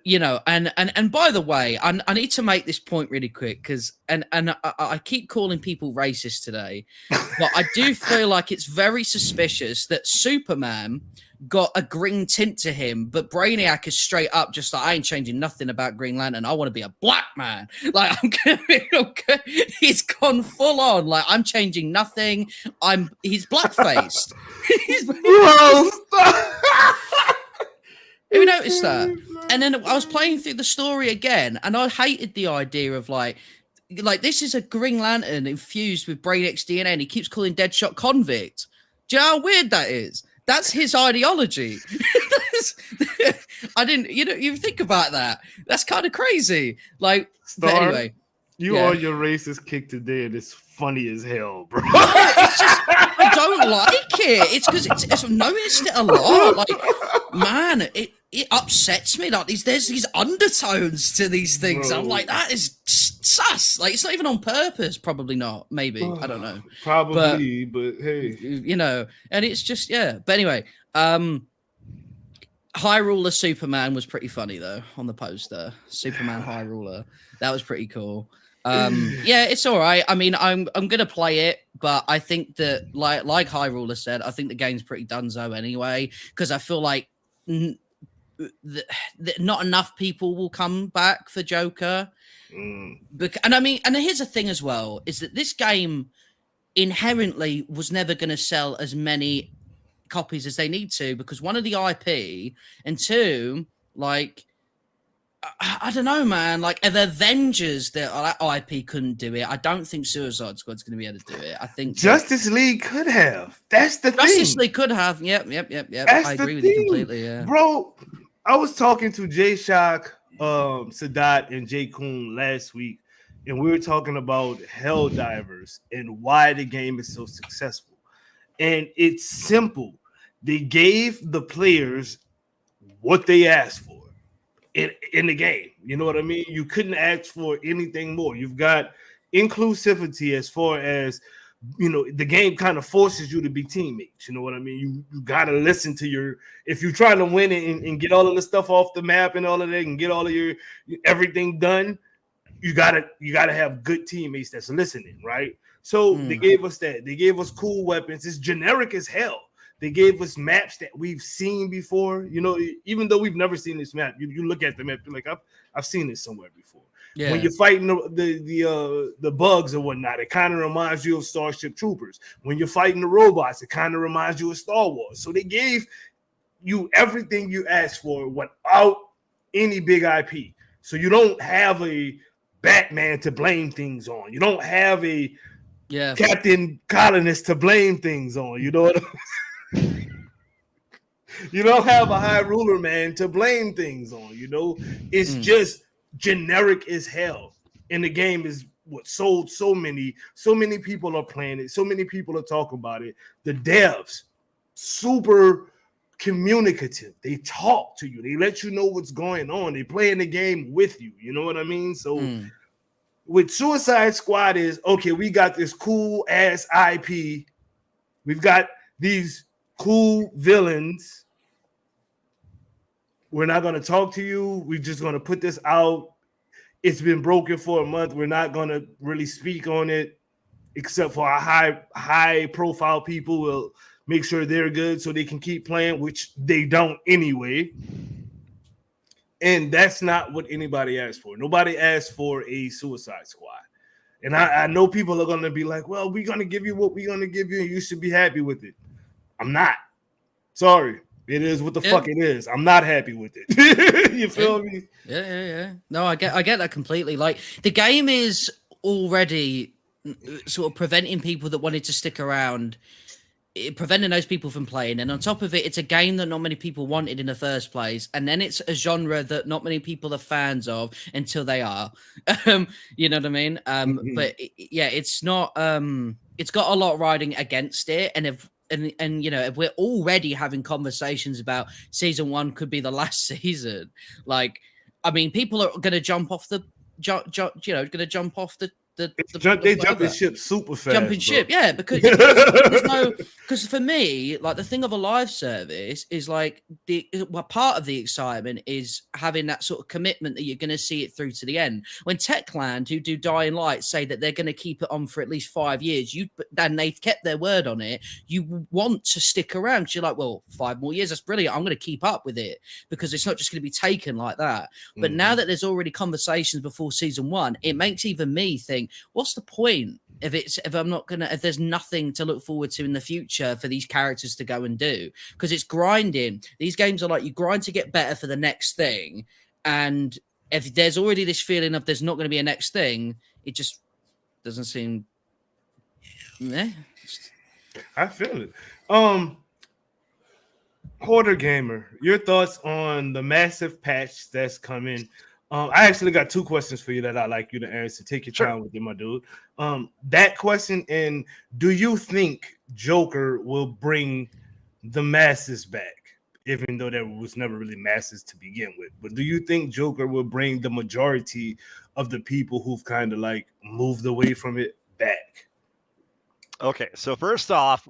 you know, and by the way, I need to make this point really quick because I keep calling people racist today, but I do feel like it's very suspicious that Superman got a green tint to him, but Brainiac is straight up just like, I ain't changing nothing about Green Lantern. I want to be a black man. Like he's gone full on. Like I'm changing nothing. He's blackfaced. Who noticed that? And then I was playing through the story again, and I hated the idea of like this is a Green Lantern infused with Brainiac's DNA, and he keeps calling Deadshot convict. Do you know how weird that is? That's his ideology. I didn't, you think about that. That's kind of crazy. Like, Star, but anyway. You on your racist kick today, and it's funny as hell, bro. No, it's just, I don't like it. It's because I've noticed it a lot. Like, man, it upsets me. Like, there's these undertones to these things. Bro. I'm like, that is sus. Like, it's not even on purpose. Probably not. Maybe. I don't know. Probably, but hey. And it's just, yeah. But anyway, High Ruler Superman was pretty funny, though, on the poster. Superman High Ruler. That was pretty cool. Yeah, it's all right. I mean, I'm gonna play it, but I think that like High Ruler said, I think the game's pretty donezo anyway, because I feel like not enough people will come back for Joker. And I mean, and here's the thing as well, is that this game inherently was never going to sell as many copies as they need to, because one of the IP, and two, like, I don't know, man. Like, the Avengers, that IP couldn't do it. I don't think Suicide Squad's going to be able to do it. I think Justice League could have. That's the thing. Justice League could have. Yep. I agree with you completely. Yeah, bro. I was talking to Jay Shock, Sadat, and Jay Kuhn last week, and we were talking about Helldivers and why the game is so successful. And it's simple. They gave the players what they asked for in the game. You know what I mean? You couldn't ask for anything more. You've got inclusivity as far as, the game kind of forces you to be teammates. You know what I mean? You got to listen to if you're trying to win and get all of the stuff off the map and all of that and get all of your everything done, you gotta have good teammates that's listening, right? So they gave us that. They gave us cool weapons. It's generic as hell. They gave us maps that we've seen before. Even though we've never seen this map, you look at the map, you're like, I've seen this somewhere before. Yeah. When you're fighting the bugs or whatnot, it kind of reminds you of Starship Troopers. When you're fighting the robots, it kind of reminds you of Star Wars. So they gave you everything you asked for without any big IP. So you don't have a Batman to blame things on. You don't have a Captain Colonist to blame things on. You know what I mean? You don't have a High Ruler man to blame things on. It's just generic as hell. And the game is what sold so many people are playing it. So many people are talking about it. The devs, super communicative. They talk to you. They let you know what's going on. They play in the game with you. You know what I mean? So with Suicide Squad is, okay, we got this cool ass IP. We've got these cool villains. We're not going to talk to you. We're just going to put this out. It's been broken for a month. We're not going to really speak on it, except for our high profile people will make sure they're good so they can keep playing, which they don't anyway. And that's not what anybody asked for. Nobody asked for a Suicide Squad. And I know people are going to be like, well, we're going to give you what we're going to give you, and you should be happy with it. I'm not. Sorry. It is what the fuck it is. I'm not happy with it. You feel me? Yeah. No, I get that completely. Like, the game is already sort of preventing people that wanted to stick around, preventing those people from playing. And on top of it, it's a game that not many people wanted in the first place. And then it's a genre that not many people are fans of until they are. You know what I mean? But it's not. It's got a lot riding against it, and if we're already having conversations about season 1 could be the last season, like, I mean, people are going to jump off the, going to jump off the They jumping ship super fast. Jumping ship, yeah, because there's no. Because for me, like the thing of a live service is like part of the excitement is having that sort of commitment that you're going to see it through to the end. When Techland, who do Dying Light, say that they're going to keep it on for at least 5 years, and they've kept their word on it, you want to stick around because you're like, well, 5 more years, that's brilliant. I'm going to keep up with it because it's not just going to be taken like that. But now that there's already conversations before season 1, it makes even me think, what's the point if there's nothing to look forward to in the future for these characters to go and do? Because it's grinding. These games are like you grind to get better for the next thing, and if there's already this feeling of there's not going to be a next thing, it just doesn't seem. I feel it. Hoarder Gamer, your thoughts on the massive patch that's coming? I actually got 2 questions for you that I'd like you to answer. Take your time with it, my dude. That question, and do you think Joker will bring the masses back? Even though there was never really masses to begin with. But do you think Joker will bring the majority of the people who've kind of like moved away from it back? Okay, so first off,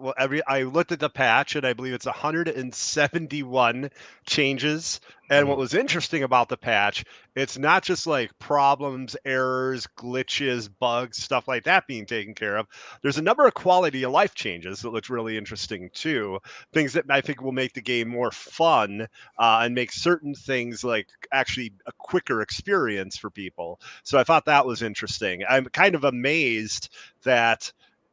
I looked at the patch and I believe it's 171 changes. And what was interesting about the patch, it's not just like problems, errors, glitches, bugs, stuff like that being taken care of. There's a number of quality of life changes that looked really interesting too. Things that I think will make the game more fun and make certain things like actually a quicker experience for people. So I thought that was interesting. I'm kind of amazed that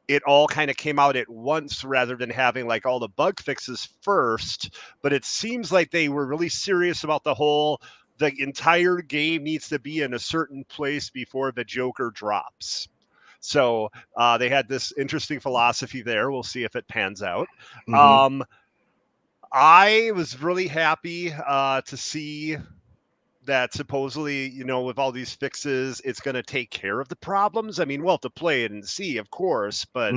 it all kind of came out at once rather than having like all the bug fixes first. But it seems like they were really serious about the entire game needs to be in a certain place before the Joker drops. So they had this interesting philosophy there. We'll see if it pans out. I was really happy to see that supposedly, with all these fixes, it's going to take care of the problems. I mean, we'll have to play it and see, of course, but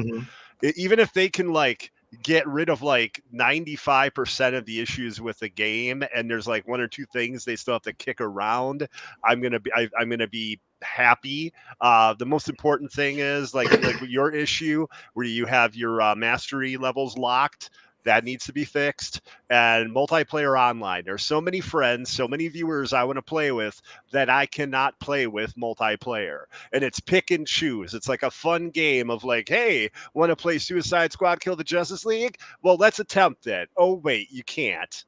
even if they can like get rid of like 95% of the issues with the game, and there's like 1 or 2 things they still have to kick around, I'm going to be happy. The most important thing is like your issue where you have your mastery levels locked. That needs to be fixed. And multiplayer online. There's so many friends, so many viewers I want to play with that I cannot play with multiplayer. And it's pick and choose. It's like a fun game of like, hey, want to play Suicide Squad Kill the Justice League? Well, let's attempt it. Oh, wait, you can't.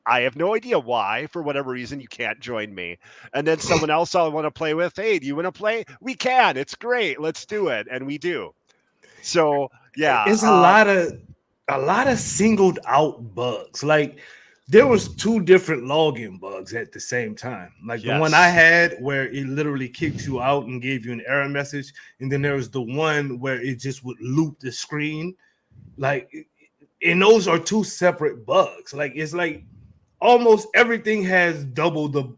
I have no idea why. For whatever reason, you can't join me. And then someone else I want to play with, hey, do you want to play? We can. It's great. Let's do it. And we do. So, yeah. It's a lot of singled out bugs. Like there was 2 different login bugs at the same time. Like the one I had where it literally kicked you out and gave you an error message. And then there was the one where it just would loop the screen. Like, and those are 2 separate bugs. Like it's like almost everything has double the,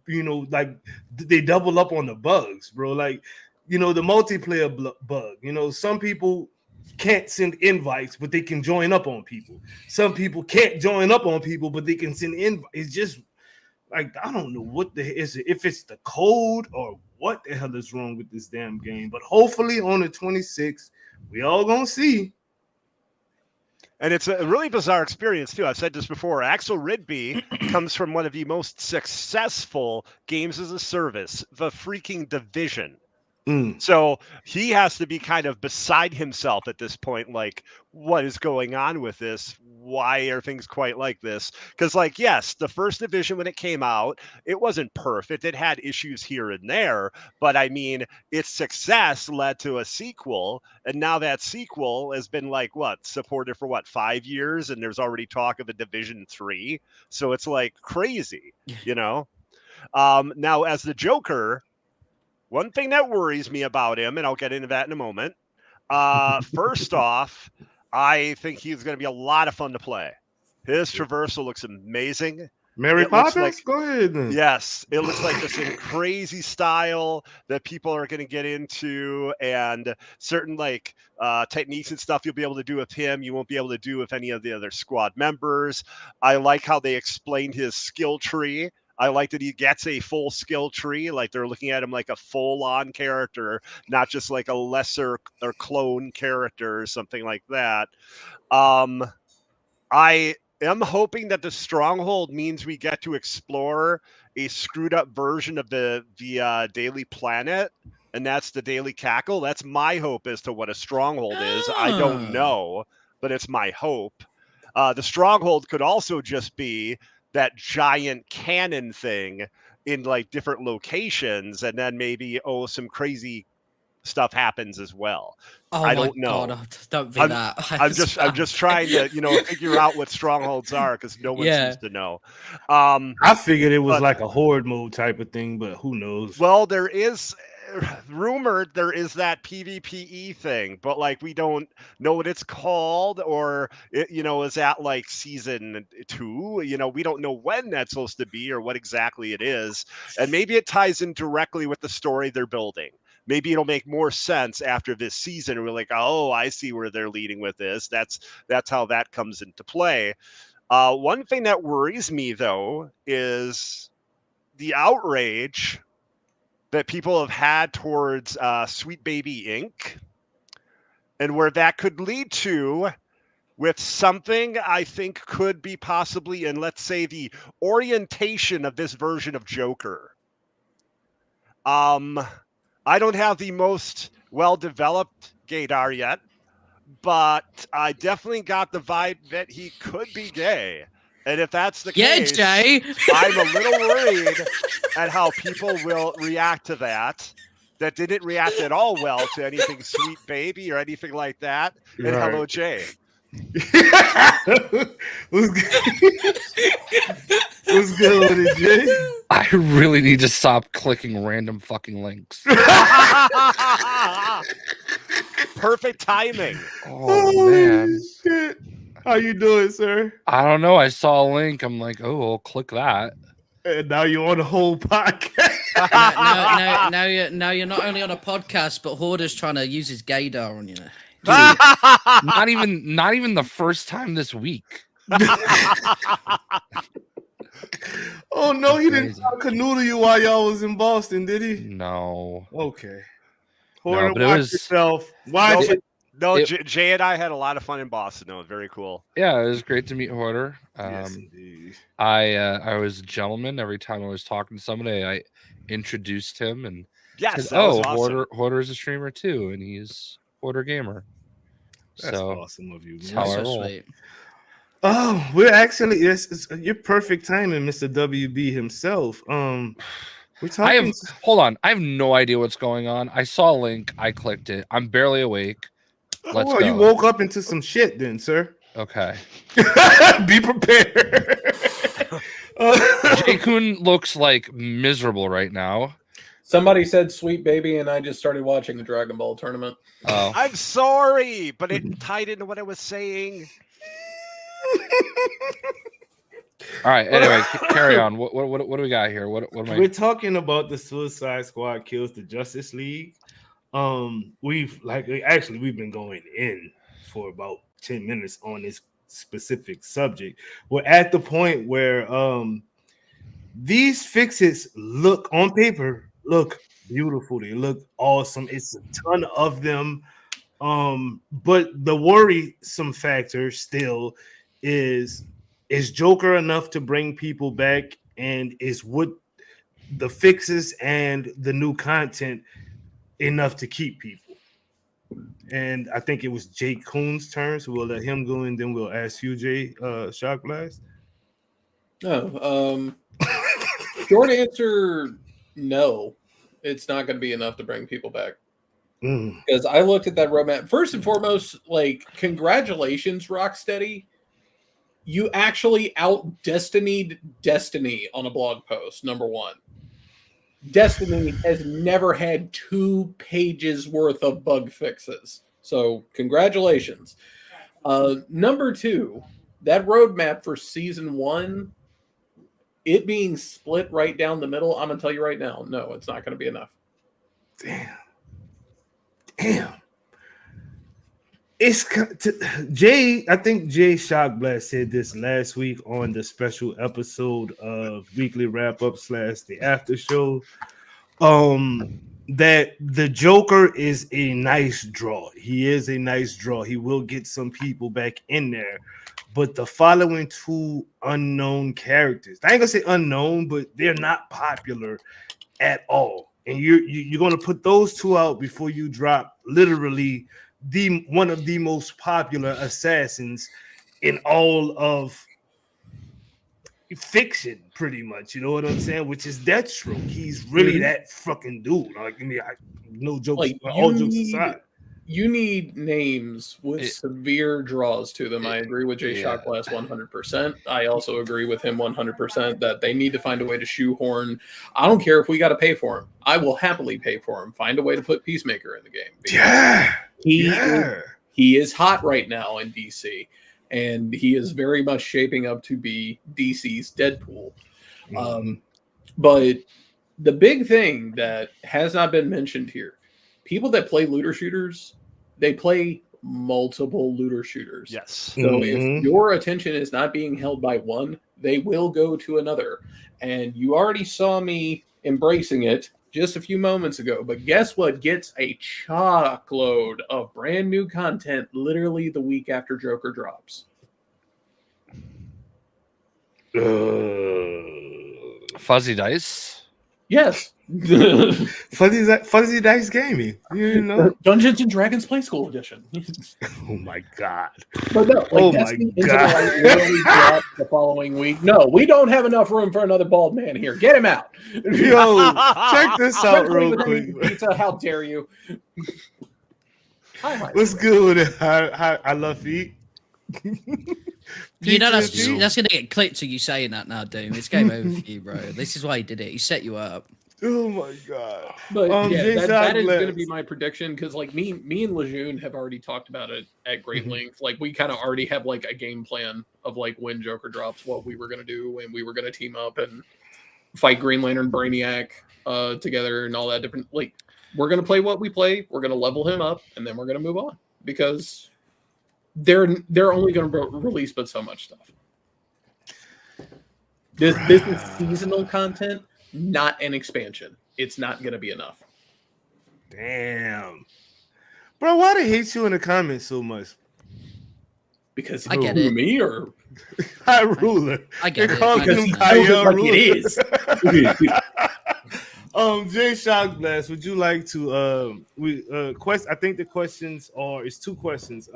like they double up on the bugs, bro. Like, the multiplayer bug, some people can't send invites, but they can join up on people. Some people can't join up on people, but they can send invites. It's just like, I don't know what the hell is it, if it's the code or what the hell is wrong with this damn game. But hopefully on the 26th, we all gonna see. And it's a really bizarre experience, too. I've said this before. Axel Ridby comes from one of the most successful games as a service, the freaking Division. So he has to be kind of beside himself at this point. Like, what is going on with this? Why are things quite like this? Because, like, yes, the first Division, when it came out, it wasn't perfect. It had issues here and there. But, I mean, its success led to a sequel. And now that sequel has been, like, supported for 5 years? And there's already talk of a Division 3. So it's, like, crazy, Now, as the Joker, one thing that worries me about him, and I'll get into that in a moment. First off, I think he's going to be a lot of fun to play. His traversal looks amazing. Mary Poppins? Go ahead then. Yes, it looks like this crazy style that people are going to get into, and certain techniques and stuff you'll be able to do with him you won't be able to do with any of the other squad members. I like how they explained his skill tree. I like that he gets a full skill tree. Like they're looking at him like a full-on character, not just like a lesser or clone character or something like that. I am hoping that the Stronghold means we get to explore a screwed up version of the Daily Planet, and that's the Daily Cackle. That's my hope as to what a Stronghold is. I don't know, but it's my hope. The Stronghold could also just be that giant cannon thing in like different locations, and then maybe some crazy stuff happens as well. Oh I my don't know. God, don't be that. I'm just trying to figure out what strongholds are because no one seems to know. I figured it was like a horde mode type of thing, but who knows? Well, there is rumored there is that PvPE thing, but like we don't know what it's called, or is that like season 2? We don't know when that's supposed to be or what exactly it is, and maybe it ties in directly with the story they're building. Maybe it'll make more sense after this season. And we're like, oh, I see where they're leading with this. That's how that comes into play. One thing that worries me, though, is the outrage that people have had towards Sweet Baby Inc. and where that could lead to with something I think could be possibly in, let's say, the orientation of this version of Joker. I don't have the most well-developed gaydar yet, but I definitely got the vibe that he could be gay. And if that's the case, Jay. I'm a little worried at how people will react to that. That didn't react at all well to anything Sweet Baby or anything like that. And hello, Jay. What's good with it, Jay? I really need to stop clicking random fucking links. Perfect timing. Oh man. Shit. How you doing, sir? I don't know. I saw a link. I'm like, oh, I'll click that. And now you're on the whole podcast. now you're not only on a podcast, but Hoarder's trying to use his gaydar on you. Dude, not even the first time this week. Oh no, he didn't canoodle you while y'all was in Boston, did he? No. Okay. No, but it was yourself. Watch it. No, Jay and I had a lot of fun in Boston. It was very cool. Yeah, it was great to meet Hoarder. Yes, indeed. I was a gentleman. Every time I was talking to somebody, I introduced him and yes, said, oh, awesome. Hoarder is a streamer too, and he's Hoarder Gamer. That's so awesome of you. That's how I roll. Sweet. Oh, we're actually it's your perfect timing, Mr. WB himself. We're talking. Hold on. I have no idea what's going on. I saw a link. I clicked it. I'm barely awake. Let's go. You woke up into some shit then, sir. Okay. Be prepared. Jay-kun looks like miserable right now. Somebody said Sweet Baby, and I just started watching the Dragon Ball tournament. Oh. I'm sorry, but it tied into what I was saying. All right. Anyway, carry on. What do we got here? What am I? We're talking about the Suicide Squad kills the Justice League. We've been going in for about 10 minutes on this specific subject. We're at the point where these fixes look on paper look beautiful. They look awesome. It's a ton of them. But the worrisome factor still is Joker enough to bring people back, and is what the fixes and the new content enough to keep people? And I think it was Jake Kuhn's turn, so we'll let him go, and then we'll ask you, Jay, Shock Blast. No, short answer, no. It's not going to be enough to bring people back. Because I looked at that roadmap. First and foremost, like, congratulations, Rocksteady. You actually out-Destinied Destiny on a blog post, number one. Destiny has never had 2 pages worth of bug fixes. So, congratulations. Number 2, that roadmap for Season 1, it being split right down the middle, I'm going to tell you right now, no, it's not going to be enough. Damn. Jay. I think Jay Shockblast said this last week on the special episode of Weekly Wrap Up / the After Show. That the Joker is a nice draw. He is a nice draw. He will get some people back in there. But the following two unknown characters, I ain't gonna say unknown, but they're not popular at all. And you're gonna put those two out before you drop literally one of the most popular assassins in all of fiction, pretty much. You know what I'm saying? Which is Deathstroke. He's really that fucking dude. Like, I mean, no jokes. Like, all jokes aside. You need names with severe draws to them. I agree with Jay Shockblast 100%. I also agree with him 100% that they need to find a way to shoehorn. I don't care if we got to pay for him. I will happily pay for him. Find a way to put Peacemaker in the game. He is hot right now in DC, and he is very much shaping up to be DC's Deadpool. But the big thing that has not been mentioned here, people that play looter shooters, they play multiple looter shooters. Yes. So if your attention is not being held by one, they will go to another. And you already saw me embracing it just a few moments ago. But guess what gets a chock load of brand new content literally the week after Joker drops? Fuzzy Dice. Yes. Fuzzy Dice Gaming. You know, Dungeons and Dragons Play School Edition. Oh my god. But no, that's the incident I literally dropped the following week. No, we don't have enough room for another bald man here. Get him out. Yo, check this out real quick. Pizza, how dare you? What's good with it? I love feet. You know that's gonna get clipped to you saying that now, Doom. It's game over for you, bro. This is why he did it. He set you up. Oh my god! But that is going to be my prediction because, like, me and Lejeune have already talked about it at great length. Like, we kind of already have like a game plan of like when Joker drops, what we were going to do, when we were going to team up and fight Green Lantern, Brainiac together, and all that different. Like, we're going to play what we play. We're going to level him up, and then we're going to move on because they're only going to release but so much stuff. This is seasonal content. Not an expansion. It's not going to be enough. Damn. Bro, why they hate you in the comments so much? Because I get it. Me or High Ruler. I get it. It is. Jay Shockblast, would you like to I think the questions it's two questions.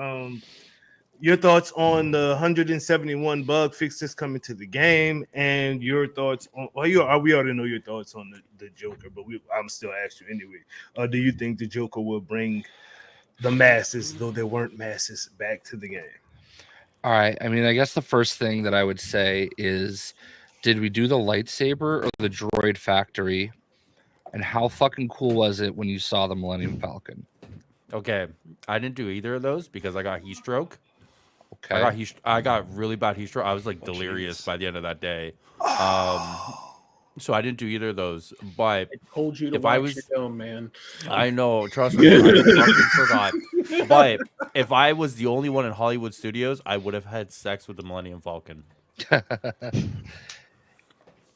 Your thoughts on the 171 bug fixes coming to the game, and your thoughts on we already know your thoughts on the Joker, but I'm still asking you anyway. Do you think the Joker will bring the masses, though there weren't masses, back to the game? All right. I mean, I guess the first thing that I would say is, did we do the lightsaber or the droid factory? And how fucking cool was it when you saw the Millennium Falcon? Okay, I didn't do either of those because I got heat stroke. Okay. I got really bad heat stroke. I was like delirious by the end of that day. So I didn't do either of those. But I told you to watch your dome, man. I know, trust me, I fucking forgot. But if I was the only one in Hollywood studios, I would have had sex with the Millennium Falcon.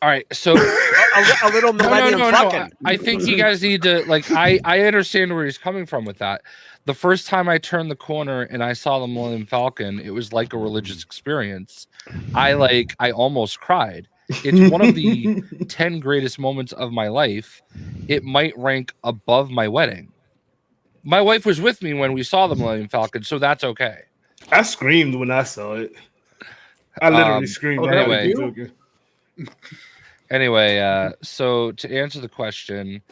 All right, so a little Millennium Falcon. No. I think you guys need to I understand where he's coming from with that. The first time I turned the corner and I saw the Millennium Falcon, it was like a religious experience. I almost cried. It's one of the 10 greatest moments of my life. It might rank above my wedding. My wife was with me when we saw the Millennium Falcon, so that's okay. I screamed when I saw it. I literally screamed. Anyway, so to answer the question,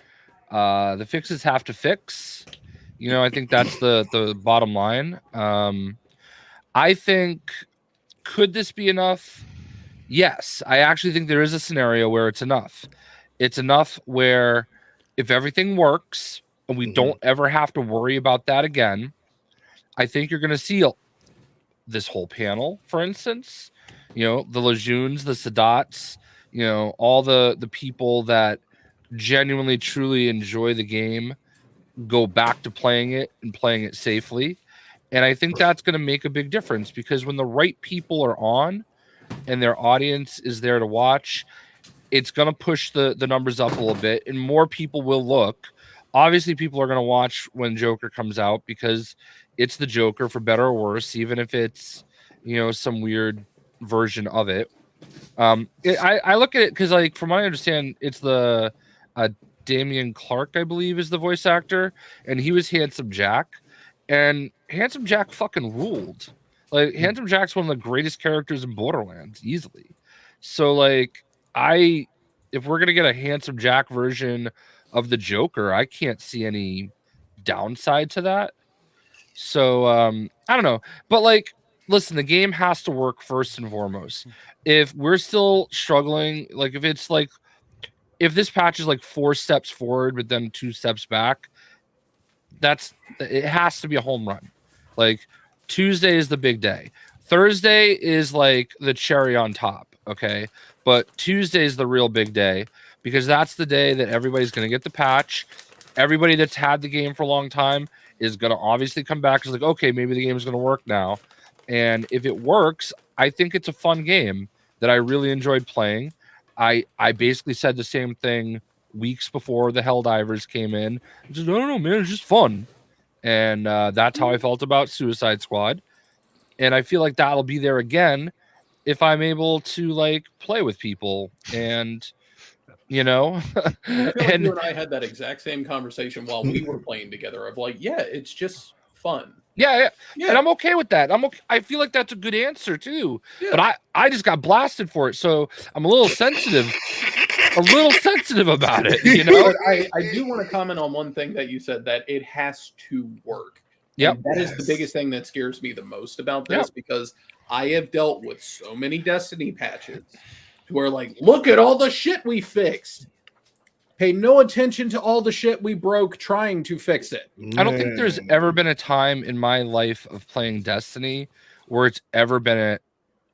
the fixes have to fix. You know, I think that's the bottom line. I think, could this be enough? Yes, I actually think there is a scenario where it's enough. It's enough where if everything works and we don't ever have to worry about that again, I think you're going to see this whole panel, for instance, you know, the Lejeunes, the Sadats, you know, all the people that genuinely, truly enjoy the game go back to playing it and playing it safely. And I think that's going to make a big difference, because when the right people are on and their audience is there to watch, it's going to push the numbers up a little bit, and more people will look. Obviously, people are going to watch when Joker comes out because it's the Joker, for better or worse, even if it's, some weird version of it. I look at it because, like, from what I understand, it's the Damian Clark, I believe, is the voice actor, and he was Handsome Jack, and Handsome Jack fucking ruled. Like, Handsome Jack's one of the greatest characters in Borderlands, easily. So, like, if we're gonna get a Handsome Jack version of the Joker, I can't see any downside to that. So I don't know, but like, listen, the game has to work first and foremost. If we're still struggling, like if this patch is like 4 steps forward but then 2 steps back, it has to be a home run. Like, Tuesday is the big day. Thursday is like the cherry on top, okay? But Tuesday is the real big day, because that's the day that everybody's going to get the patch. Everybody that's had the game for a long time is going to obviously come back. It's like, okay, maybe the game is going to work now. And if it works, I think it's a fun game that I really enjoyed playing. I basically said the same thing weeks before the Helldivers came in. I just, I don't know, man, it's just fun. And that's how I felt about Suicide Squad. And I feel like that'll be there again if I'm able to, like, play with people. And, I feel like and you and I had that exact same conversation while we were playing together of like, yeah, it's just fun. Yeah. And I'm okay with that. I feel like that's a good answer too. Yeah. But I just got blasted for it, so I'm a little sensitive. About it, But I do want to comment on one thing that you said, that it has to work. Yeah, that is the biggest thing that scares me the most about this, because I have dealt with so many Destiny patches where, like, look at all the shit we fixed. Pay no attention to all the shit we broke trying to fix it. I don't think there's ever been a time in my life of playing Destiny where it's ever been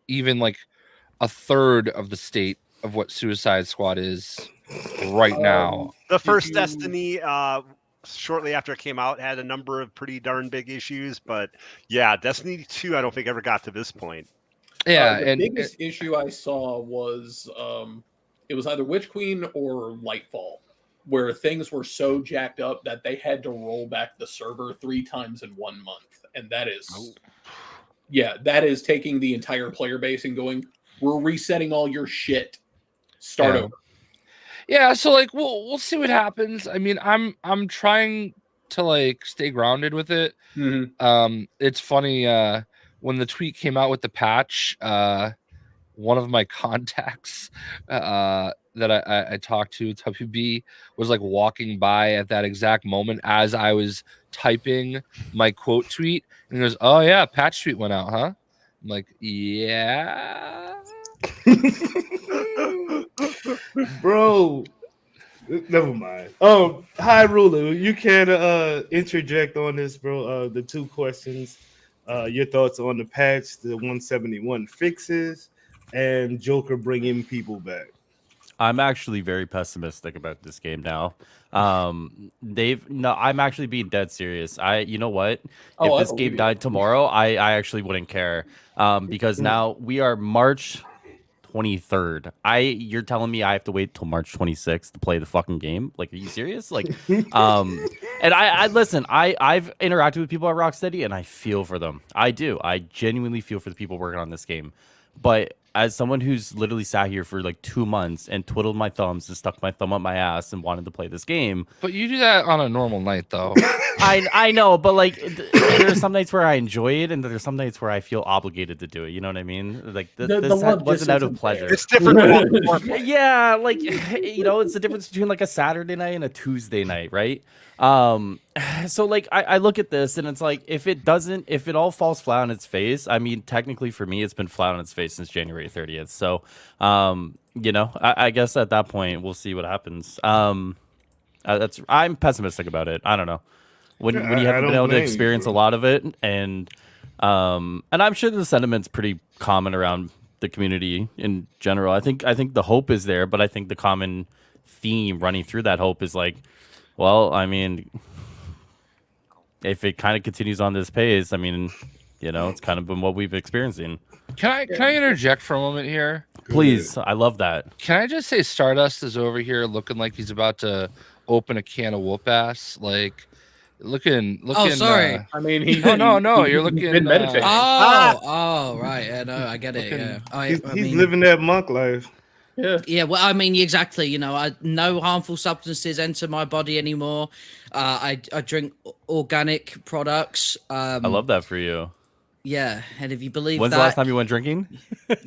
even like a third of the state of what Suicide Squad is right now. The first Destiny, shortly after it came out, had a number of pretty darn big issues, but yeah, Destiny 2, I don't think ever got to this point. Yeah, the biggest issue I saw was it was either Witch Queen or Lightfall, where things were so jacked up that they had to roll back the server 3 times in 1 month, and that is, that is taking the entire player base and going, we're resetting all your shit. Start over. Yeah, so like we'll see what happens. I mean, I'm trying to like stay grounded with it. Mm-hmm. It's funny, when the tweet came out with the patch, one of my contacts that I talked to, WB, was like walking by at that exact moment as I was typing my quote tweet, and he goes, "Oh yeah, patch tweet went out, huh?" I'm like, "Yeah." Bro, never mind. High Ruler, you can interject on this, bro. The 2 questions, your thoughts on the patch, the 171 fixes, and Joker bringing people back. I'm actually very pessimistic about this game now. I'm actually being dead serious. You know what? If this game died tomorrow, I actually wouldn't care. Because now we are March 23rd. You're telling me I have to wait till March 26th to play the fucking game? Like, are you serious? Like, and I listen, I've interacted with people at Rocksteady, and I feel for them. I do. I genuinely feel for the people working on this game. But as someone who's literally sat here for like 2 months and twiddled my thumbs and stuck my thumb up my ass and wanted to play this game. But you do that on a normal night, though. I know, but like there are some nights where I enjoy it, and there's some nights where I feel obligated to do it. You know what I mean? Like this wasn't out of pleasure. It's different. Yeah, like it's the difference between like a Saturday night and a Tuesday night, right? So like I look at this and it's like, if it all falls flat on its face, I mean, technically for me, it's been flat on its face since January 30th. So, I guess at that point we'll see what happens. I'm pessimistic about it. I don't know when you haven't been able to experience a lot of it, and I'm sure the sentiment's pretty common around the community in general. I think the hope is there, but I think the common theme running through that hope is like, well, I mean, if it kind of continues on this pace, I mean, it's kind of been what we've experiencing. Can I interject for a moment here? Please, I love that. Can I just say Stardust is over here looking like he's about to open a can of whoop ass, like looking. Oh, sorry. I mean, no, you're looking. Been meditating. Oh, right. Yeah, no, I get it. Yeah, He's living that monk life. Yeah. Well, I mean, exactly. No harmful substances enter my body anymore. I drink organic products. I love that for you. Yeah, and if you believe when's that, the last time you went drinking?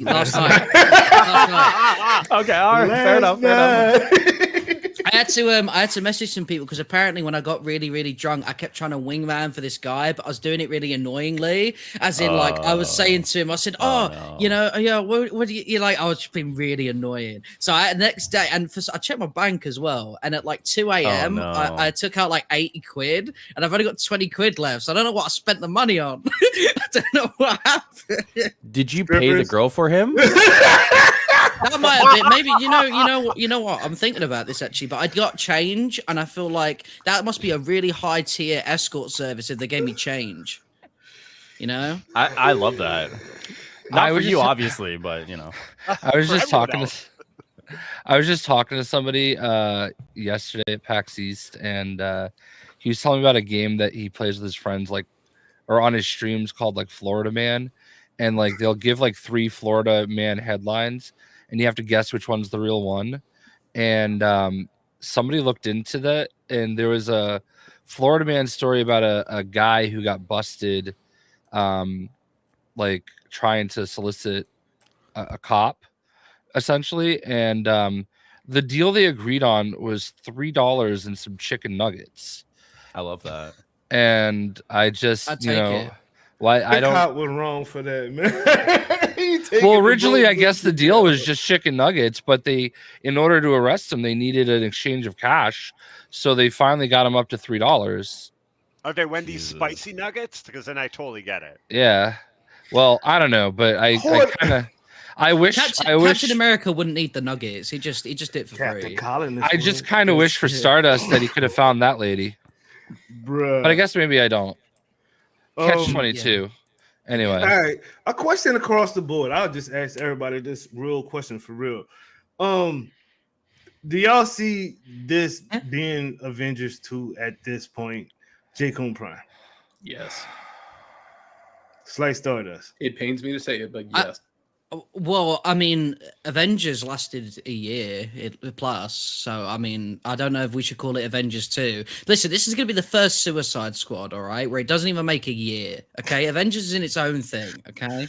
Last night. Last night. Okay, all right, fair enough. I had to message some people because apparently when I got really, really drunk, I kept trying to wingman for this guy, but I was doing it really annoyingly. As in, like, I was saying to him, I said, no. What do you like? I was just being really annoying. So the next day, and I checked my bank as well, and at like 2 a.m., I took out like 80 quid, and I've only got 20 quid left, so I don't know what I spent the money on. I don't know what happened. Did you pay the girl for him? That might have been maybe you know what I'm thinking about this actually, but I got change and I feel like that must be a really high tier escort service if they gave me change. I love that. Not for you, obviously, but I was just talking to somebody yesterday at PAX East, and he was telling me about a game that he plays with his friends, like, or on his streams, called like Florida Man, and like they'll give like 3 Florida Man headlines, and you have to guess which one's the real one. And somebody looked into that, and there was a Florida Man story about a guy who got busted, like trying to solicit a cop, essentially. And the deal they agreed on was $3 and some chicken nuggets. I love that. And I just, I don't. Cop was wrong for that, man. Well, originally, I guess the deal was just chicken nuggets, but in order to arrest him, they needed an exchange of cash, so they finally got him up to $3. Are they Wendy's spicy nuggets? Because then I totally get it. Yeah. Well, I don't know, but I wish Captain America wouldn't eat the nuggets. He just did it for free. I just kind of wish for Stardust that he could have found that lady. Bruh. But I guess maybe I don't. Catch 22. Yeah. Anyway. All right. A question across the board. I'll just ask everybody this real question for real. Do y'all see this being Avengers 2 at this point? J-Kun Prime. Yes. Slice Stardust. It pains me to say it, but yes. Well, I mean, Avengers lasted a year plus, so I mean, I don't know if we should call it Avengers 2. Listen, this is going to be the first Suicide Squad, all right, where it doesn't even make a year, okay? Avengers is in its own thing, okay?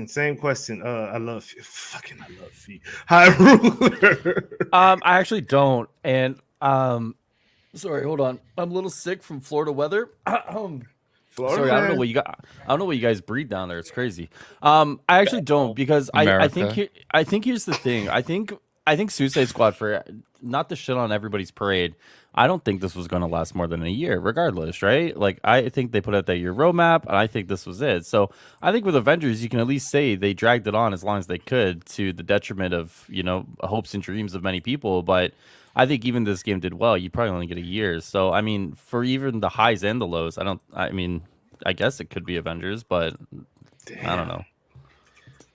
Same question. I love feet. Hyrule. I actually don't, and sorry, hold on. I'm a little sick from Florida weather. Sorry, I don't know what you got. I don't know what you guys breed down there. It's crazy. I actually don't, because I think here's the thing. I think Suicide Squad, for not to shit on everybody's parade, I don't think this was going to last more than a year, regardless, right? Like, I think they put out that year roadmap, and I think this was it. So I think with Avengers, you can at least say they dragged it on as long as they could, to the detriment of hopes and dreams of many people. But I think even this game did well. You probably only get a year. So, I mean, for even the highs and the lows, I guess it could be Avengers, but damn. I don't know.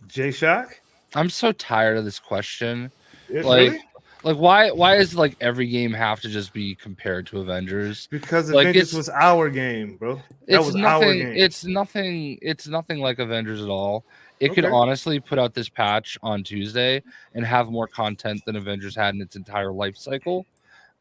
J-Shock? I'm so tired of this question. Really? Like why is like every game have to just be compared to Avengers? Because Avengers was our game, bro. That was our game. It's nothing like Avengers at all. It could honestly put out this patch on Tuesday and have more content than Avengers had in its entire life cycle.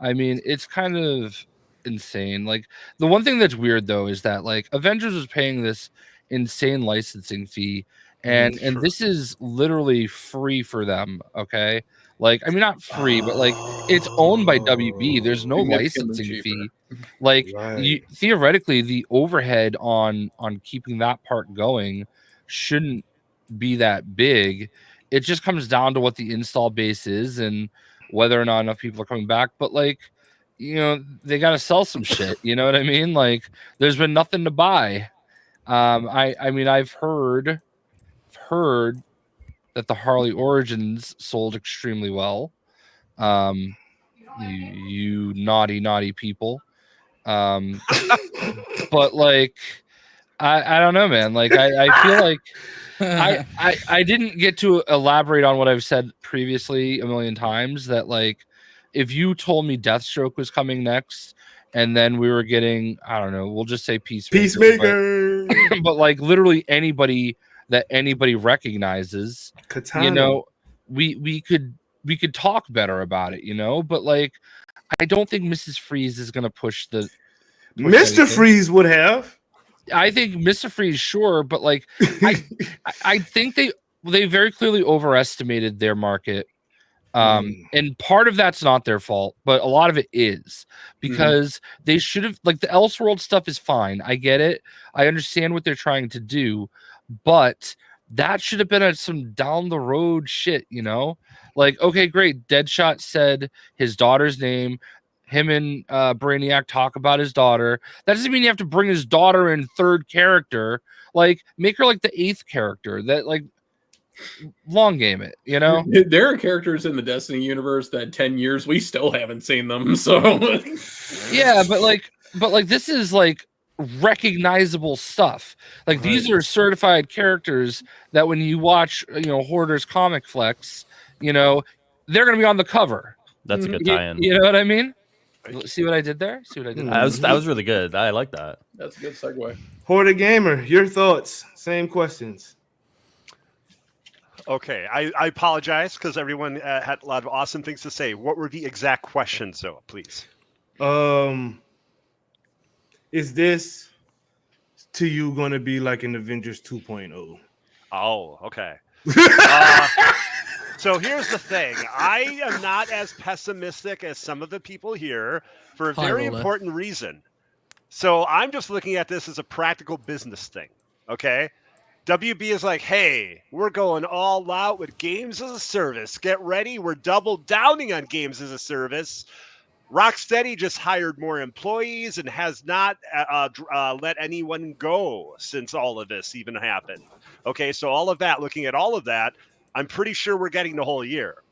I mean, it's kind of insane. Like, the one thing that's weird though is that like Avengers was paying this insane licensing fee, and this is literally free for them. Okay, like, I mean, not free, but like it's owned by WB. There's no licensing fee. Like, theoretically, the overhead on keeping that part going shouldn't be that big. It just comes down to what the install base is and whether or not enough people are coming back. But like, they got to sell some shit. You know what I mean? Like, there's been nothing to buy. I mean, I've heard that the Harley Origins sold extremely well. You naughty people. But like, I don't know, man. Like, I feel like I didn't get to elaborate on what I've said previously a million times, that like, if you told me Deathstroke was coming next, and then we were getting, I don't know, we'll just say Peacemaker. But like literally anybody that anybody recognizes, Katana. you know, we could talk better about it, you know. But like, I don't think Mrs. Freeze is gonna push Mr. anything. Freeze would have. I think Mr. Freeze, sure, but like, I think they very clearly overestimated their market. And part of that's not their fault, but a lot of it is, because they should have, like, the Elseworld stuff is fine. I get it. I understand what they're trying to do, but that should have been some down the road shit, you know? Like, okay, great. Deadshot said his daughter's name. Him and Brainiac talk about his daughter. That doesn't mean you have to bring his daughter in third character. Like, make her like the eighth character. That, like, long game it, you know. There are characters in the Destiny universe that 10 years we still haven't seen them. So yeah, but like this is like recognizable stuff. Like, these are certified characters that when you watch, you know, Hoarder's Comic Flex, you know, they're gonna be on the cover. That's a good tie-in. You know what I mean? See what I did there? See what I did there? That was really good. I like that. That's a good segue. Hoarder Gamer, your thoughts? Same questions. Okay, I apologize because everyone had a lot of awesome things to say. What were the exact questions, though, please? Is this to you going to be like an Avengers 2.0? Oh, okay. So here's the thing. I am not as pessimistic as some of the people here for a very important reason. So I'm just looking at this as a practical business thing, okay? WB is like, hey, we're going all out with games as a service. Get ready. We're double downing on games as a service. Rocksteady just hired more employees and has not let anyone go since all of this even happened. Okay, so all of that, looking at all of that, I'm pretty sure we're getting the whole year.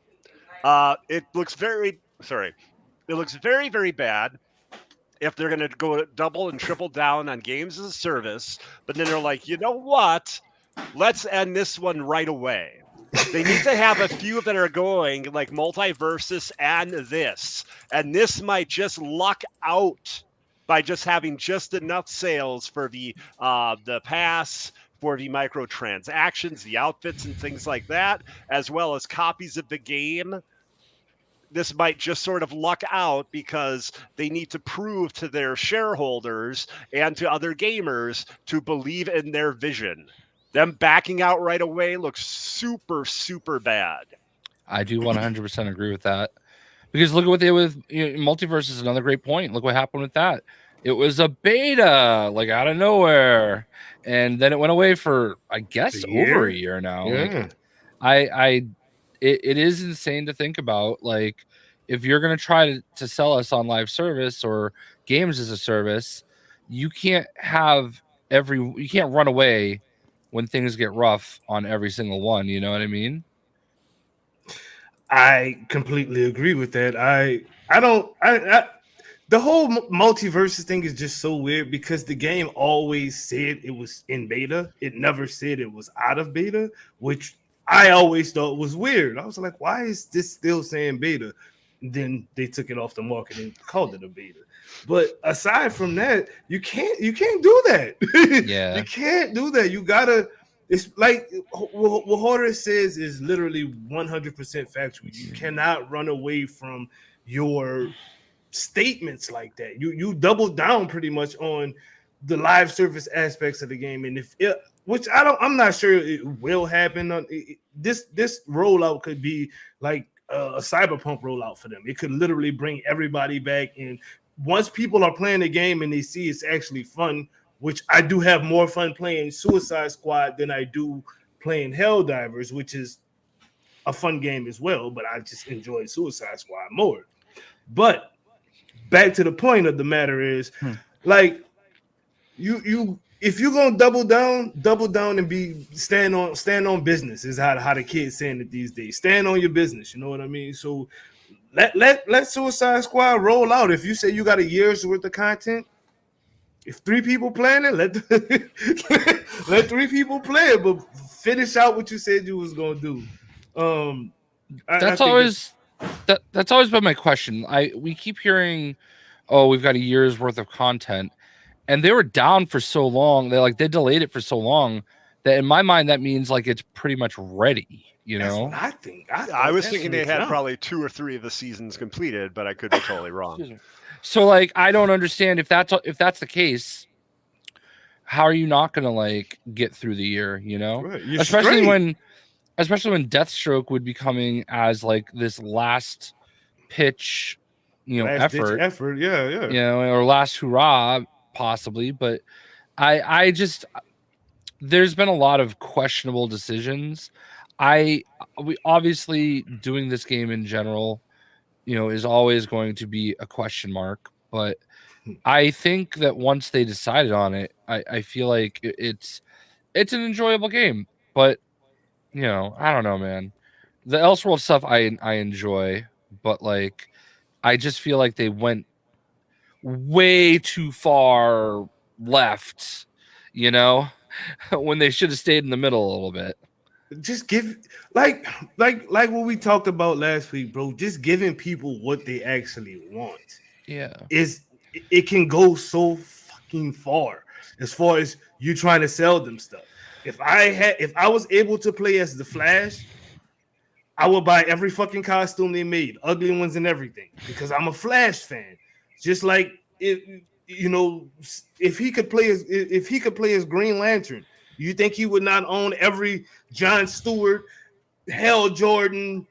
It looks very, very bad if they're going to go double and triple down on games as a service, but then they're like, you know what? Let's end this one right away. They need to have a few that are going like Multiversus and this might just luck out by just having just enough sales for the pass, for the microtransactions, the outfits and things like that, as well as copies of the game. This might just sort of luck out because they need to prove to their shareholders and to other gamers to believe in their vision. Them backing out right away looks super, super bad. I do 100% agree with that. Because look at what they did with, you know, Multiverse is another great point. Look what happened with that. It was a beta, like out of nowhere, and then it went away for, I guess, over a year now. Yeah. Like, it is insane to think about. Like, if you're gonna try to sell us on live service or games as a service, you can't run away when things get rough on every single one. You know what I mean? I completely agree with that. The whole multiverse thing is just so weird because the game always said it was in beta. It never said it was out of beta, which I always thought was weird. I was like, why is this still saying beta? And then they took it off the market and called it a beta. But aside from that, you can't do that. Yeah. You can't do that. You gotta. It's like what Hoarder says is literally 100% factual. You cannot run away from your statements like that. You double down pretty much on the live service aspects of the game, and I'm not sure it will happen. This rollout could be like a Cyberpunk rollout for them. It could literally bring everybody back, and once people are playing the game and they see it's actually fun, which I do have more fun playing Suicide Squad than I do playing Helldivers, which is a fun game as well, but I just enjoy Suicide Squad more. But back to the point of the matter is, like, you if you're gonna double down and stand on business is how the kids saying it these days. Stand on your business, you know what I mean? So let Suicide Squad roll out. If you say you got a year's worth of content, if 3 people playing it, let 3 people play it, but finish out what you said you was gonna do. That's always been my question. We keep hearing, oh, we've got a year's worth of content, and they were down for so long. They delayed it for so long that in my mind that means like it's pretty much ready. You know, I think. I was thinking they had probably 2 or 3 of the seasons completed, but I could be totally wrong. So like, I don't understand if that's the case. How are you not gonna like get through the year? You know, right. especially when Deathstroke would be coming as like this last pitch, effort, yeah, or last hurrah possibly. But I just, there's been a lot of questionable decisions. We obviously, doing this game in general, is always going to be a question mark, but I think that once they decided on it, I feel like it's an enjoyable game. But I don't know, man. The Elseworld stuff I enjoy, but like I just feel like they went way too far left, when they should have stayed in the middle a little bit. Just give like what we talked about last week, bro. Just giving people what they actually want. Yeah. It can go so fucking far as you trying to sell them stuff. If I was able to play as the Flash, I would buy every fucking costume they made, ugly ones and everything, because I'm a Flash fan. Just like if he could play as Green Lantern, you think he would not own every John Stewart, Hal Jordan,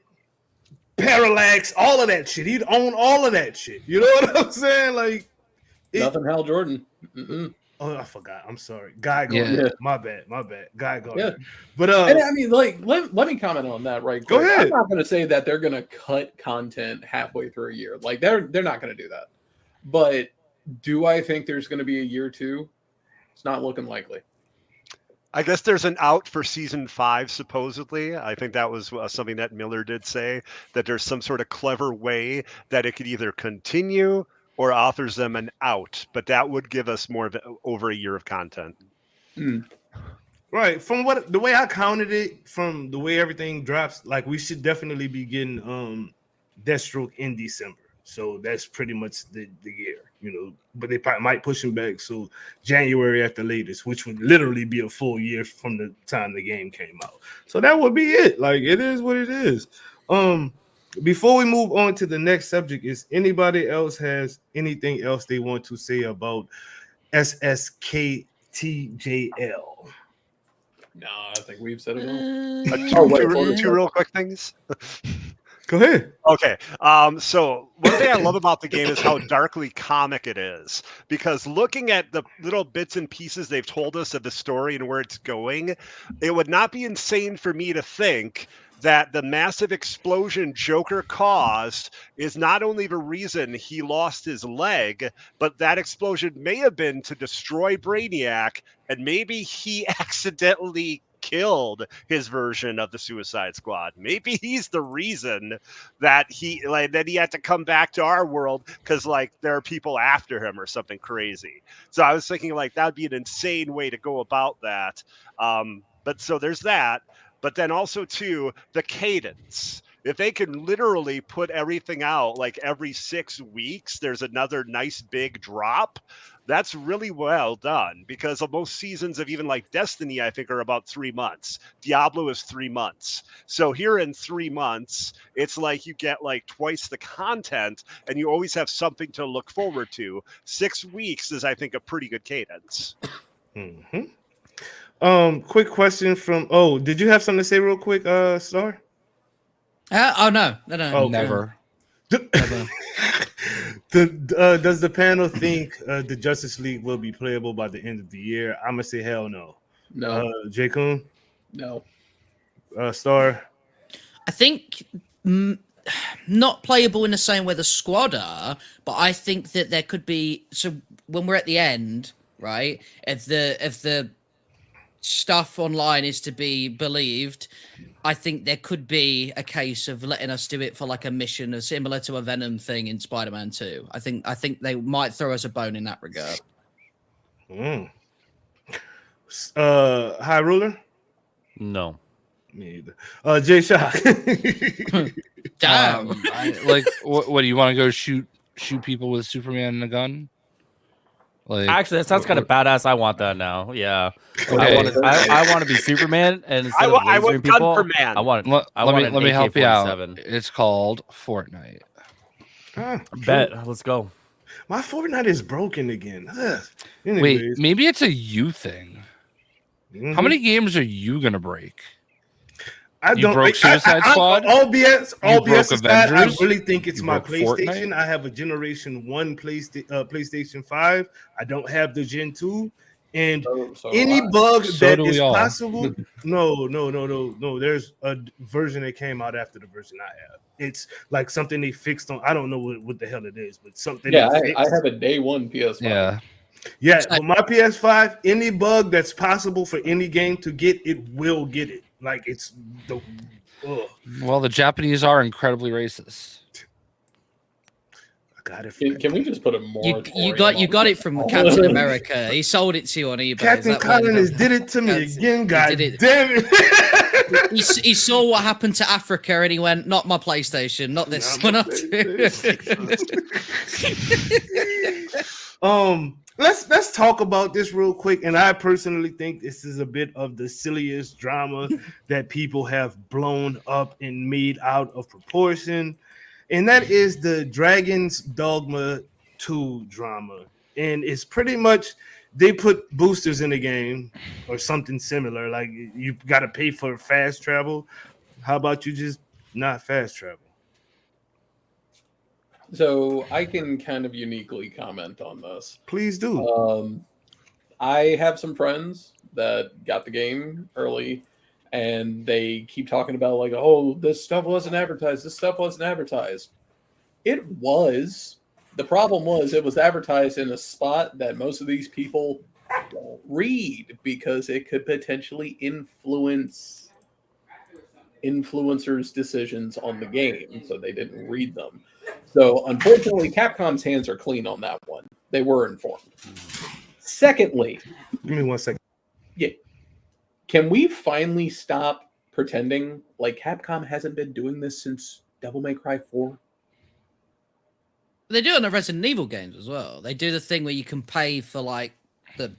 Parallax, all of that shit? He'd own all of that shit. You know what I'm saying? Like nothing Hal Jordan. Oh, I forgot. I'm sorry. Guy go. Yeah. My bad. Guy go. Yeah. But and I mean, like, let me comment on that right quick. Go ahead. I'm not going to say that they're going to cut content halfway through a year. Like, they're not going to do that. But do I think there's going to be a year 2? It's not looking likely. I guess there's an out for season 5, supposedly. I think that was something that Miller did say, that there's some sort of clever way that it could either continue or offers them an out, but that would give us more of over a year of content. Right. From the way I counted it, from the way everything drops, like we should definitely be getting Deathstroke in December. So that's pretty much the year, but they probably might push him back. So January at the latest, which would literally be a full year from the time the game came out. So that would be it. Like, it is what it is. Before we move on to the next subject, is anybody else has anything else they want to say about SSKTJL? No, I think we've said it all. Two real quick things. Go ahead. Okay. So one thing I love about the game is how darkly comic it is, because looking at the little bits and pieces they've told us of the story and where it's going, it would not be insane for me to think that the massive explosion Joker caused is not only the reason he lost his leg, but that explosion may have been to destroy Brainiac, and maybe he accidentally killed his version of the Suicide Squad. Maybe he's the reason that he had to come back to our world, because there are people after him or something crazy. So I was thinking that'd be an insane way to go about that. But so there's that. But then also, too, the cadence. If they can literally put everything out every 6 weeks, there's another nice big drop. That's really well done, because most seasons of even Destiny, I think, are about 3 months. Diablo is 3 months. So here in 3 months, it's you get twice the content, and you always have something to look forward to. 6 weeks is, I think, a pretty good cadence. Mm-hmm. Quick question from. Oh, did you have something to say real quick, Star? No. Okay. Never. Does the panel think the Justice League will be playable by the end of the year? I'm gonna say hell no. No. J. Kun? No. Star? I think not playable in the same way the squad are, but I think that there could be. So when we're at the end, right? If the stuff online is to be believed, I think there could be a case of letting us do it for like a mission similar to a Venom thing in Spider-Man 2. I think they might throw us a bone in that regard. High Ruler? No. Me either. J Shock. Damn. What do you want to go shoot people with Superman and a gun? Like, actually, that sounds kind of badass. I want that now. Yeah, okay. I want to be Superman, and instead of lasering people, I want. Let me help you out. It's called Fortnite. Bet. Let's go. My Fortnite is broken again. Wait, maybe it's a you thing. How many games are you gonna break? You broke Suicide Squad. All BS aside, I Avengers? really think it's my PlayStation. Fortnite? I have a Generation 1 PlayStation 5. I don't have the Gen 2. And any bug that is possible. No. There's a version that came out after the version I have. It's like something they fixed on. I don't know what the hell it is, but something. Yeah, I have a day one PS5. Yeah, but my PS5, any bug that's possible for any game to get, it will get it. Like it's the. Well, the Japanese are incredibly racist. I got it. Can we just put a more? You got it from Captain America. He sold it to you on eBay. Captain Collins did it to me again. God damn it! He saw what happened to Africa and he went, "Not my PlayStation, not this one." Let's talk about this real quick. And I personally think this is a bit of the silliest drama that people have blown up and made out of proportion. And that is the Dragon's Dogma 2 drama. And it's pretty much they put boosters in the game or something similar. Like you got to pay for fast travel. How about you just not fast travel? So I can kind of uniquely comment on this. Please do. I have some friends that got the game early, and they keep talking about like, oh, this stuff wasn't advertised. This stuff wasn't advertised. It was. The problem was it was advertised in a spot that most of these people don't read because it could potentially influence influencers' decisions on the game, so they didn't read them. So, unfortunately, Capcom's hands are clean on that one. They were informed. Secondly, give me 1 second. Yeah, can we finally stop pretending like Capcom hasn't been doing this since Devil May Cry 4? They do it on the Resident Evil games as well. They do the thing where you can pay for like the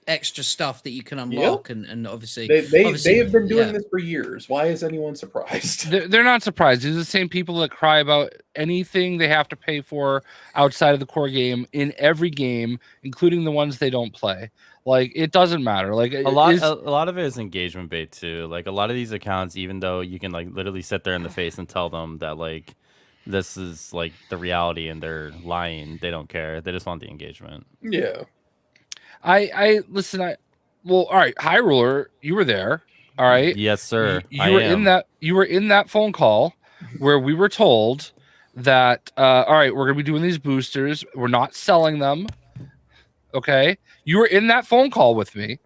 extra stuff that you can unlock, and obviously they have been doing this for years. Why is anyone surprised? They're not surprised. These are the same people that cry about anything they have to pay for outside of the core game in every game, including the ones they don't play. Like it doesn't matter. Like a lot of it is engagement bait too. Like a lot of these accounts, even though you can like literally sit there in the face and tell them that like this is like the reality and they're lying, they don't care. They just want the engagement. Yeah. I listen. All right, High Ruler, you were there. All right. Yes, sir. You were in that phone call where we were told that all right, we're gonna be doing these boosters. We're not selling them. Okay. You were in that phone call with me.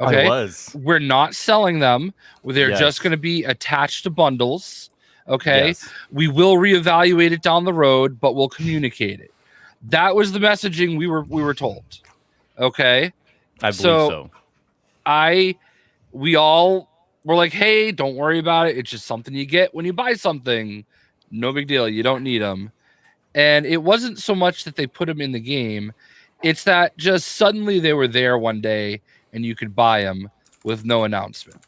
Okay. I was. We're not selling them. They're just gonna be attached to bundles. Okay. Yes. We will reevaluate it down the road, but we'll communicate it. That was the messaging we were told. Okay. I believe so. We all were like, hey, don't worry about it. It's just something you get when you buy something. No big deal. You don't need them. And it wasn't so much that they put them in the game. It's that just suddenly they were there one day and you could buy them with no announcement.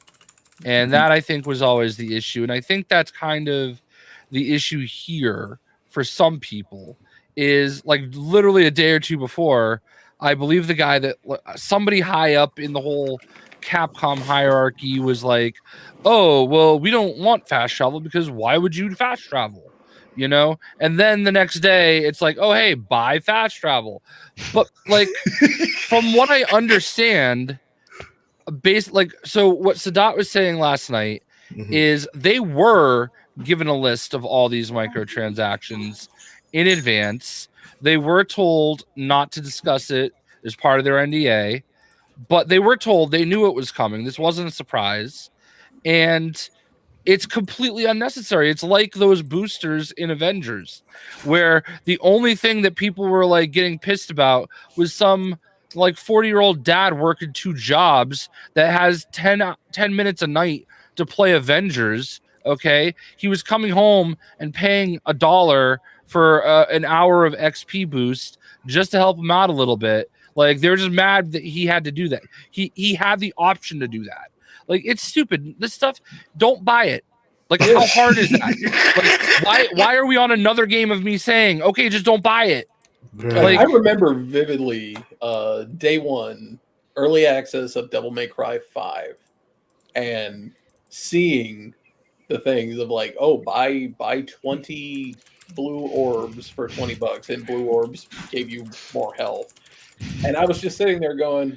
And that I think was always the issue. And I think that's kind of the issue here for some people is like literally a day or two before, I believe the guy that somebody high up in the whole Capcom hierarchy was like, oh, well, we don't want fast travel because why would you fast travel? You know? And then the next day it's like, oh, hey, buy fast travel. But like, from what I understand, so what Sadat was saying last night is they were given a list of all these microtransactions in advance. They were told not to discuss it as part of their NDA, but they were told they knew it was coming. This wasn't a surprise. And it's completely unnecessary. It's like those boosters in Avengers, where the only thing that people were like getting pissed about was some like 40-year-old dad working 2 jobs that has 10 minutes a night to play Avengers. Okay, he was coming home and paying $1 for an hour of XP boost just to help him out a little bit. Like, they're just mad that he had to do that. He had the option to do that. Like, it's stupid. This stuff, don't buy it. Like, how hard is that? Like, why are we on another game of me saying, okay, just don't buy it? Like, I remember vividly day one, early access of Devil May Cry 5, and seeing the things of like, oh, buy 20 blue orbs for $20, and blue orbs gave you more health. And I was just sitting there going,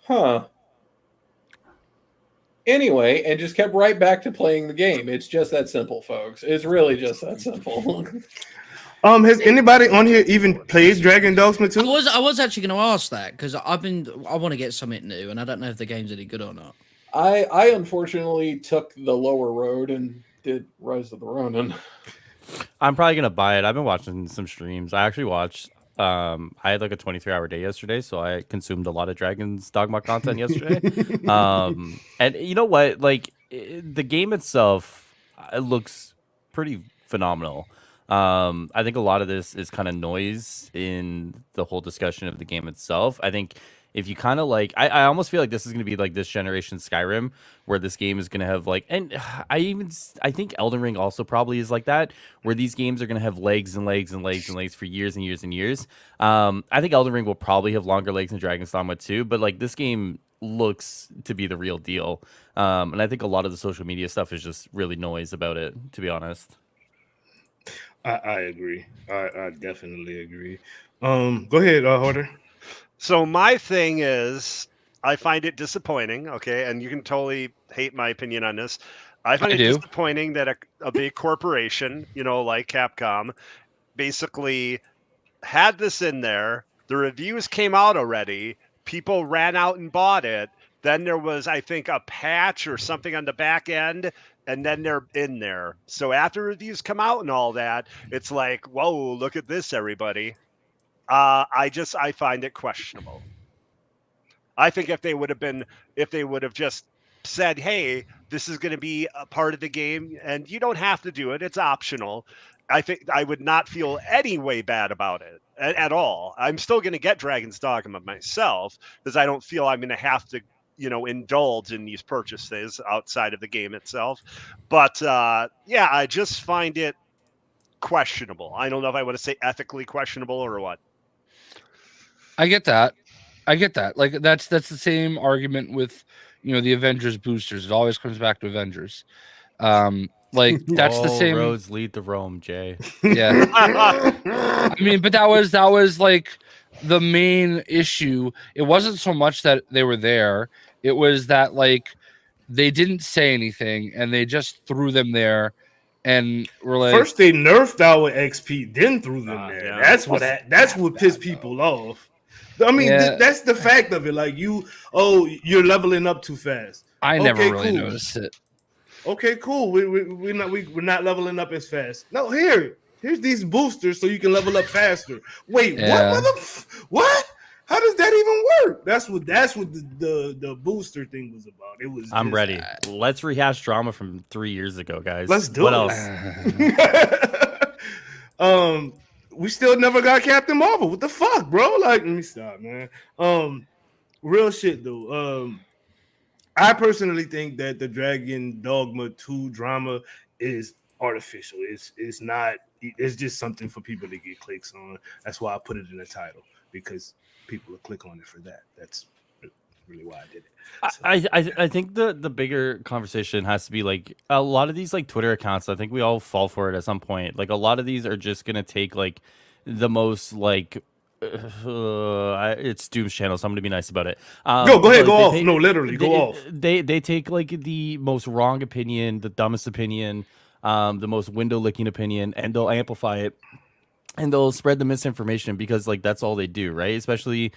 huh. Anyway, and just kept right back to playing the game. It's just that simple, folks. It's really just that simple. Has anybody on here even played Dragon Dogma 2? I was actually going to ask that because I want to get something new, and I don't know if the game's any good or not. I unfortunately took the lower road and did Rise of the Ronin. I'm probably gonna buy it. I've been watching some streams. I actually watched. I had like a 23-hour day yesterday, so I consumed a lot of Dragon's Dogma content yesterday. And you know what? Like the game itself, it looks pretty phenomenal. I think a lot of this is kind of noise in the whole discussion of the game itself. I think if you kind of like, I almost feel like this is going to be like this generation Skyrim, where this game is going to have like, and I think Elden Ring also probably is like that, where these games are going to have legs and legs and legs and legs for years and years and years. I think Elden Ring will probably have longer legs than Dragon's Dogma 2, but like this game looks to be the real deal. And I think a lot of the social media stuff is just really noise about it, to be honest. I agree. I definitely agree. Go ahead, Hoarder. So my thing is, I find it disappointing, okay, and you can totally hate my opinion on this. I find it disappointing that a big corporation, you know, like Capcom, basically had this in there. The reviews came out already. People ran out and bought it. Then there was, I think, a patch or something on the back end, and then they're in there. So after reviews come out and all that, it's like, whoa, look at this, everybody. I find it questionable. I think if they would have just said, hey, this is going to be a part of the game and you don't have to do it, it's optional, I think I would not feel any way bad about it at all. I'm still going to get Dragon's Dogma myself because I don't feel I'm going to have to, you know, indulge in these purchases outside of the game itself. But yeah, I just find it questionable. I don't know if I want to say ethically questionable or what. I get that. Like that's the same argument with, you know, the Avengers boosters. It always comes back to Avengers. Like that's the same. Roads lead to Rome, Jay. Yeah. I mean, but that was like the main issue. It wasn't so much that they were there. It was that like they didn't say anything and they just threw them there. And we're like, first they nerfed our XP, then threw them there. Yeah. That's what pissed people off. I mean, that's the fact of it. Like you're leveling up too fast. I never really noticed it. Okay, cool. We're not leveling up as fast. No, here's these boosters so you can level up faster. Wait, what? How does that even work? That's what the booster thing was about. It was. I'm ready. Let's rehash drama from 3 years ago, guys. Let's do it. What else? We still never got Captain Marvel. What the fuck, bro? Like, let me stop, man. Real shit though. I personally think that the Dragon Dogma 2 drama is artificial. It's not. It's just something for people to get clicks on. That's why I put it in the title, because people will click on it for that. That's really why I did it. So. I think the bigger conversation has to be like a lot of these like Twitter accounts. I think we all fall for it at some point. Like a lot of these are just gonna take like the most like it's Doom's channel, so I'm gonna be nice about it. Go ahead, go off. No, literally, go off. They take like the most wrong opinion, the dumbest opinion, the most window licking opinion, and they'll amplify it. And they'll spread the misinformation because like that's all they do, right? Especially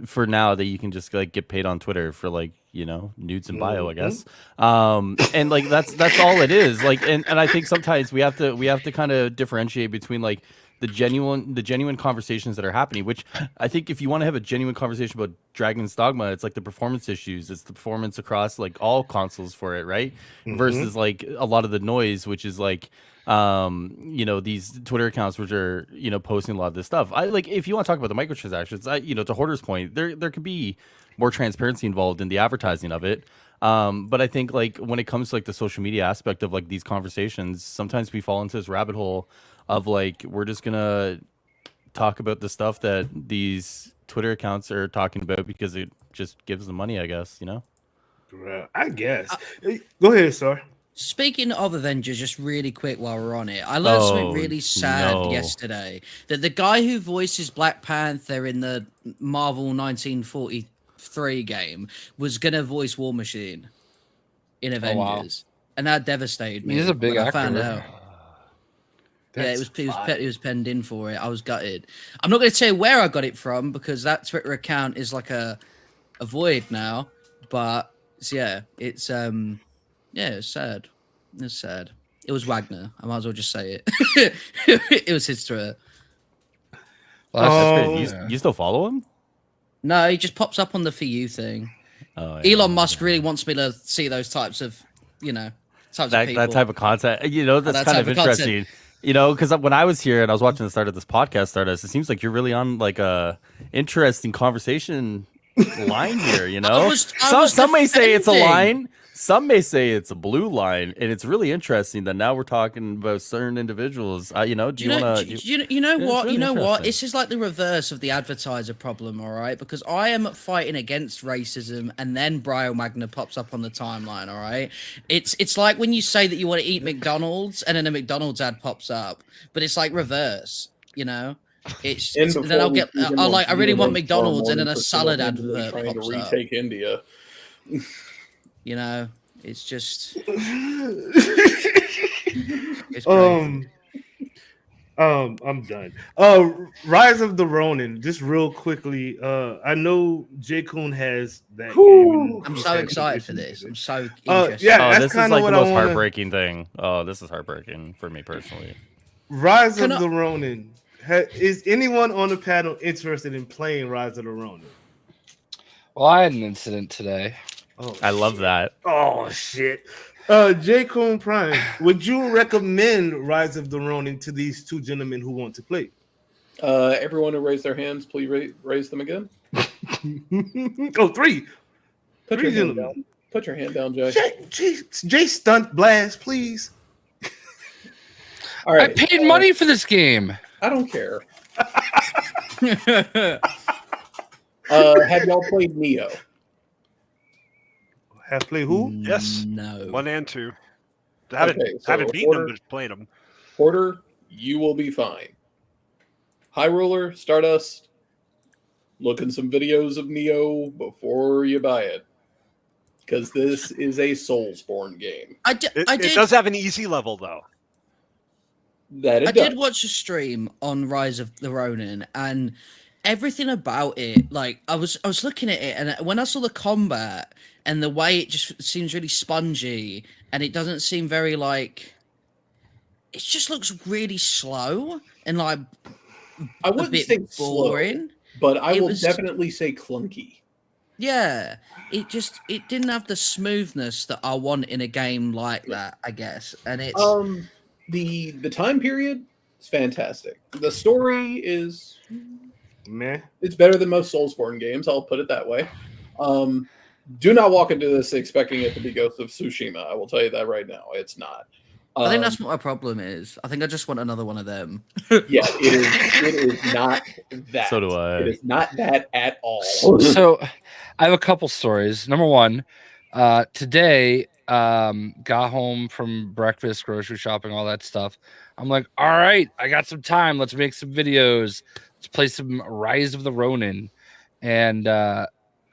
for now that you can just like get paid on Twitter for like nudes in bio, I guess. And like that's all it is. Like, and I think sometimes we have to kind of differentiate between like the genuine conversations that are happening, which I think if you want to have a genuine conversation about Dragon's Dogma, it's like the performance issues, it's the performance across like all consoles for it, right? Versus like a lot of the noise, which is like these Twitter accounts which are posting a lot of this stuff. I like, if you want to talk about the microtransactions, to Hoarder's point, there could be more transparency involved in the advertising of it. But I think like when it comes to like the social media aspect of like these conversations, sometimes we fall into this rabbit hole of like, we're just gonna talk about the stuff that these Twitter accounts are talking about because it just gives them money, I guess, I guess. Go ahead, sir. Speaking of Avengers, just really quick while we're on it, I learned something really sad yesterday. That the guy who voices Black Panther in the Marvel 1943 game was going to voice War Machine in Avengers. And that devastated me. He's a big actor. I found out. It was penned in for it. I was gutted. I'm not going to tell you where I got it from because that Twitter account is like a void now. But yeah, it's sad. It's sad. It was Wagner. I might as well just say it. It was his Twitter. Well, that's crazy. You still follow him? No, he just pops up on the For You thing. Elon Musk really wants me to see those types of, types of people. That type of content. That's kind of interesting. Because when I was here and I was watching the start of this podcast, Stardust, it seems like you're really on like a interesting conversation line here. Some may say it's a line. Some may say it's a blue line, and it's really interesting that now we're talking about certain individuals. Do you want to? You know what? You know what? This is like the reverse of the advertiser problem, all right? Because I am fighting against racism, and then Brian Wagner pops up on the timeline, all right? It's like when you say that you want to eat McDonald's, and then a McDonald's ad pops up, but it's like reverse, It's then I really want McDonald's, and then a salad advert pops up. Retake India. It's just it's crazy. I'm done. Rise of the Ronin, just real quickly. I know J. Kuhn has that game. I'm so excited for this. I'm so interested. This is like the most heartbreaking thing. Oh, this is heartbreaking for me personally. Rise of the Ronin. Is anyone on the panel interested in playing Rise of the Ronin? Well, I had an incident today. Oh, I love that. Oh shit. J. Kuhn Prime, would you recommend Rise of the Ronin to these two gentlemen who want to play? Everyone who raised their hands, please raise them again. Three. Put your hand down. Put your hand down, Jay. Jay Stunt Blast, please. All right. I paid money for this game. I don't care. Have y'all played Neo? Have played who? Yes. No. 1 and 2. Haven't beaten them, but played them. Porter, you will be fine. High Roller, Stardust, look in some videos of Neo before you buy it. Because this is a Soulsborne game. It does have an easy level, though. I did watch a stream on Rise of the Ronin, and everything about it, like I was looking at it, and when I saw the combat and the way it just seems really spongy, and it doesn't seem very like, it just looks really slow and like I wouldn't say boring, but I will definitely say clunky. Yeah, it didn't have the smoothness that I want in a game like that, I guess, and it's the time period is fantastic. The story is meh. It's better than most Soulsborne games. I'll put it that way. Do not walk into this expecting it to be Ghost of Tsushima. I will tell you that right now. It's not. I think that's what my problem is. I think I just want another one of them. Yeah, it is not that. So do I. It is not that at all. So I have a couple stories. Number one, today, got home from breakfast, grocery shopping, all that stuff. I'm like, all right, I got some time. Let's make some videos. Let's play some Rise of the Ronin. And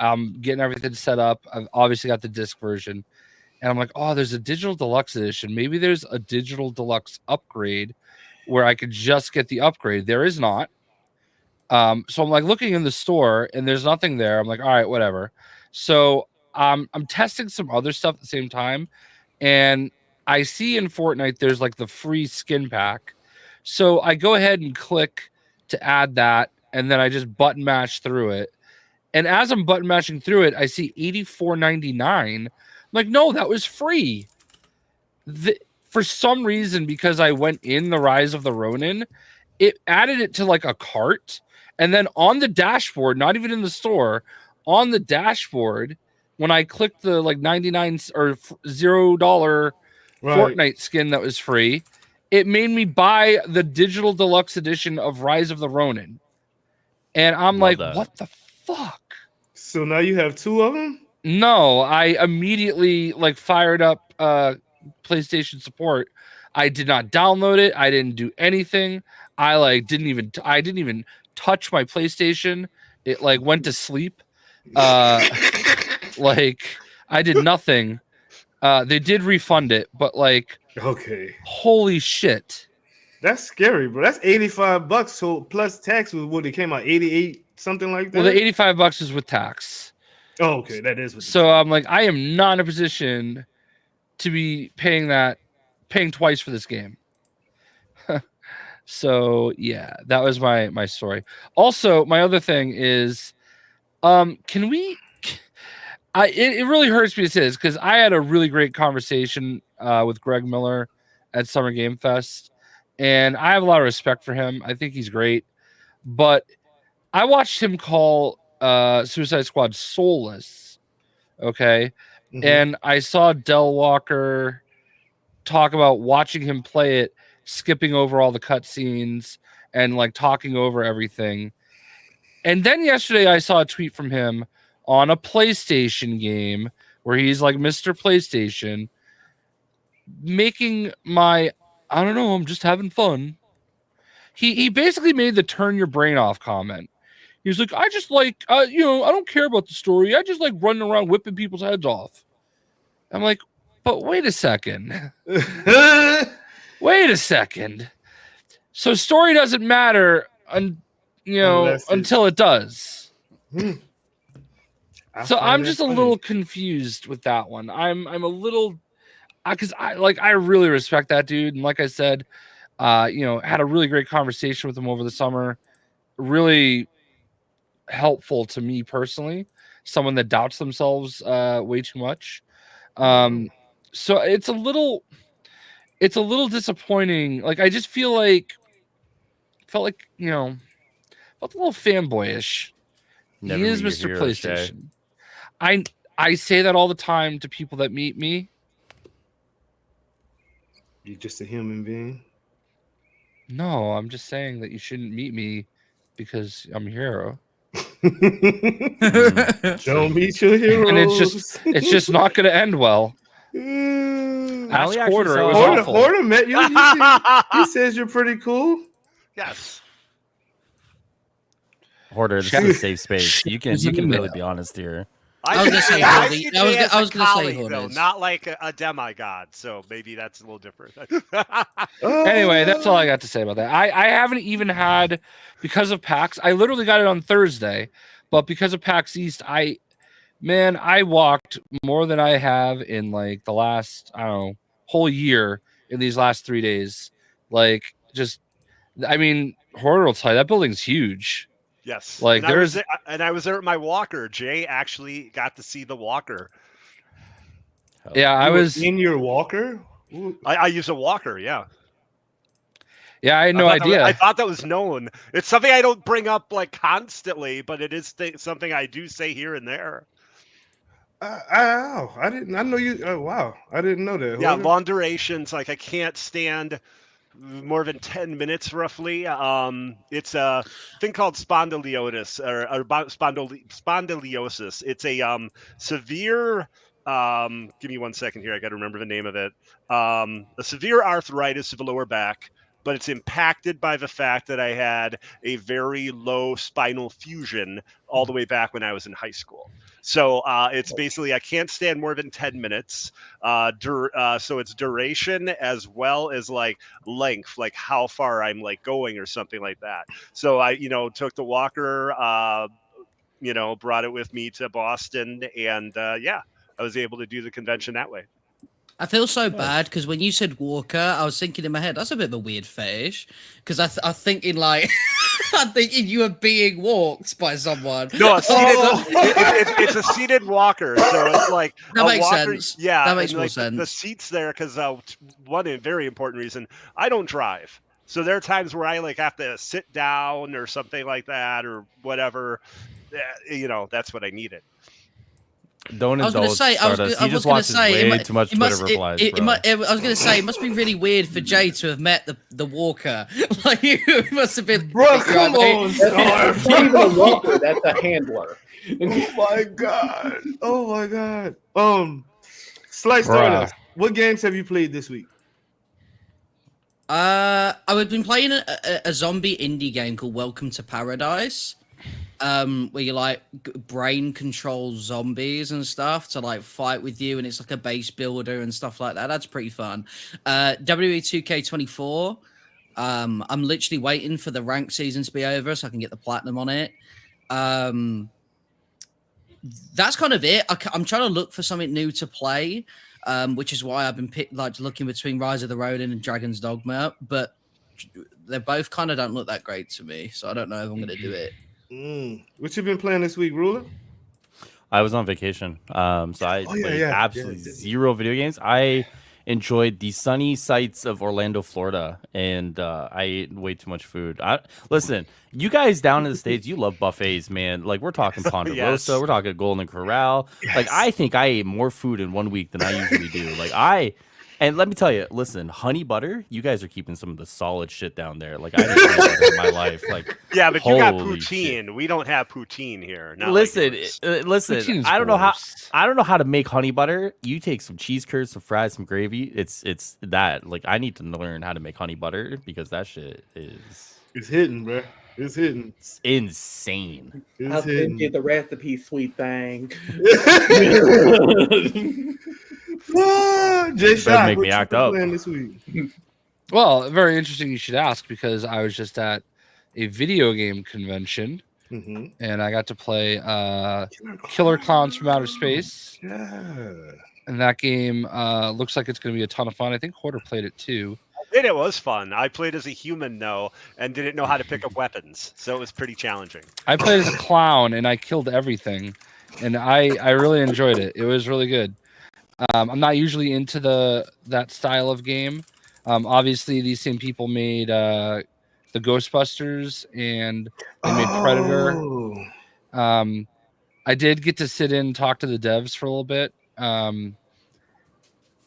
I'm getting everything set up. I've obviously got the disc version. And I'm like, oh, there's a digital deluxe edition. Maybe there's a digital deluxe upgrade where I could just get the upgrade. There is not. So I'm like looking in the store and there's nothing there. I'm like, all right, whatever. So I'm testing some other stuff at the same time, and I see in Fortnite there's like the free skin pack. So I go ahead and click to add that, and then I just button mash through it. And as I'm button mashing through it, I see $84.99. I'm like, no, that was free. For some reason, because I went in the Rise of the Ronin, it added it to like a cart. And then on the dashboard, not even in the store, on the dashboard, when I clicked the like 99 or $0 Fortnite skin that was free, it made me buy the digital deluxe edition of Rise of the Ronin. And I'm like, what the fuck? So now you have 2 of them? No, I immediately like fired up PlayStation support. I did not download it. I didn't do anything. I didn't even touch my PlayStation. It like went to sleep. Like I did nothing. They did refund it, but like, okay, holy shit, that's scary, bro. That's $85. So plus tax was what it came out 88, something like that. Well, the $85 is with tax. Oh, okay, that is. So I'm like, I am not in a position to be paying twice for this game. So yeah, that was my story. Also, my other thing is, can we? It really hurts me to say this because I had a really great conversation with Greg Miller at Summer Game Fest, and I have a lot of respect for him. I think he's great, but I watched him call Suicide Squad soulless. Okay. Mm-hmm. And I saw Del Walker talk about watching him play it, skipping over all the cutscenes and like talking over everything. And then yesterday I saw a tweet from him on a PlayStation game where he's like Mr. PlayStation making I don't know, I'm just having fun. He basically made the turn your brain off comment. He was like, I just like, I don't care about the story. I just like running around whipping people's heads off. I'm like, but wait a second. Wait a second. So story doesn't matter, until it does. So I'm just a little confused with that one. I'm a little, because I really respect that dude, and like I said, had a really great conversation with him over the summer. Really helpful to me personally, someone that doubts themselves way too much. So it's a little disappointing. Like I just felt like felt a little fanboyish. Never he is Mr. Hero, PlayStation. Shay. I say that all the time to people that meet me. You're just a human being. No, I'm just saying that you shouldn't meet me because I'm a hero. Don't meet your heroes. And it's just not going to end well. Ask Hoarder. It was awful. Hoarder met you. He says you're pretty cool. Yes. Hoarder, this is a safe space. You can really be honest here. I was gonna say though, not like a demigod, so maybe that's a little different. Anyway, that's all I got to say about that. I haven't even had, because of PAX, I literally got it on Thursday, but because of PAX East, I walked more than I have in like the last, whole year in these last 3 days. Like, Hoarder will tell you, that building's huge. Yes. Like I was there with my walker. Jay actually got to see the walker. Yeah, I was in your walker. I use a walker. Yeah. Yeah, I had no idea. I thought that was known. It's something I don't bring up like constantly, but it is something I do say here and there. I didn't. I know you. Oh, wow, I didn't know that. Yeah, long durations. Like I can't stand more than 10 minutes roughly. It's a thing called spondylosis or spondylosis. It's a severe give me 1 second here, I got to remember the name of it. A severe arthritis of the lower back, but it's impacted by the fact that I had a very low spinal fusion all the way back when I was in high school. So it's basically, I can't stand more than 10 minutes. So it's duration as well as like length, like how far I'm like going or something like that. So I, took the walker brought it with me to Boston, and yeah, I was able to do the convention that way. I feel so bad because when you said Walker, I was thinking in my head, that's a bit of a weird fetish. Because I'm thinking like, I'm thinking you were being walked by someone. No, it's a seated walker, so it's like that makes walker, sense. Yeah, that makes more like sense. The seats there, because one very important reason, I don't drive, so there are times where I like have to sit down or something like that or whatever. That's what I needed. Don't indulge. He just watches way too much Twitter replies. I was going to say, it must be really weird for Jay to have met the walker. Like, it must have been. Bro, come on, that's not even a walker. That's a handler. Oh my god. Slice Stardust, what games have you played this week? I've been playing a zombie indie game called Welcome to Paradise. Where you like brain control zombies and stuff to like fight with you, and it's like a base builder and stuff like that. That's pretty fun. WWE 2K24. I'm literally waiting for the rank season to be over so I can get the platinum on it. That's kind of it. I'm trying to look for something new to play, which is why I've been looking between Rise of the Ronin and Dragon's Dogma, but they both kind of don't look that great to me, so I don't know if I'm going to do it. What you been playing this week, Ruler? I was on vacation, so I played absolutely zero video games. I enjoyed the sunny sights of Orlando, Florida, and I ate way too much food. Listen, you guys down in the States, you love buffets, man. Like, we're talking Ponderosa, we're talking Golden Corral. Like, I think I ate more food in 1 week than I usually do. And let me tell you, listen, honey butter, you guys are keeping some of the solid shit down there. Like, I didn't honey butter in my life. Like, yeah, but you got poutine. Shit. We don't have poutine here. Listen. I don't know how to make honey butter. You take some cheese curds, some fries, some gravy. It's that. Like, I need to learn how to make honey butter because that shit is. It's hitting, bro. It's hitting. It's insane. I'll send you the recipe, sweet thing. Jay Shot, make me act up this week. Well, very interesting you should ask, because I was just at a video game convention and I got to play Killer Clowns from Outer Space. Yeah. And that game looks like it's going to be a ton of fun. I think Quarter played it too. It was fun. I played as a human, though, and didn't know how to pick up weapons, so it was pretty challenging. I played as a clown, and I killed everything, and I really enjoyed it. It was really good. I'm not usually into that style of game. Obviously, these same people made the Ghostbusters, and they made Predator. I did get to sit in and talk to the devs for a little bit.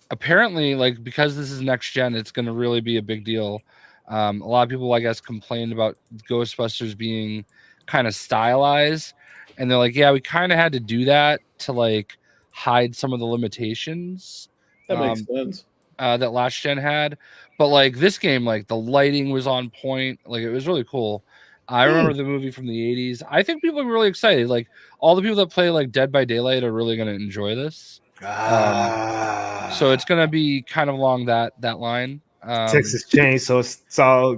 Apparently, like, because this is next gen, it's going to really be a big deal. A lot of people, I guess, complained about Ghostbusters being kind of stylized, and they're like, yeah, we kind of had to do that to like hide some of the limitations that makes sense that last gen had. But like this game, like the lighting was on point. Like, it was really cool. I remember the movie from the 80s. I think people are really excited. Like, all the people that play like Dead by Daylight are really going to enjoy this. So it's going to be kind of along that line. Texas Chainsaw Saw.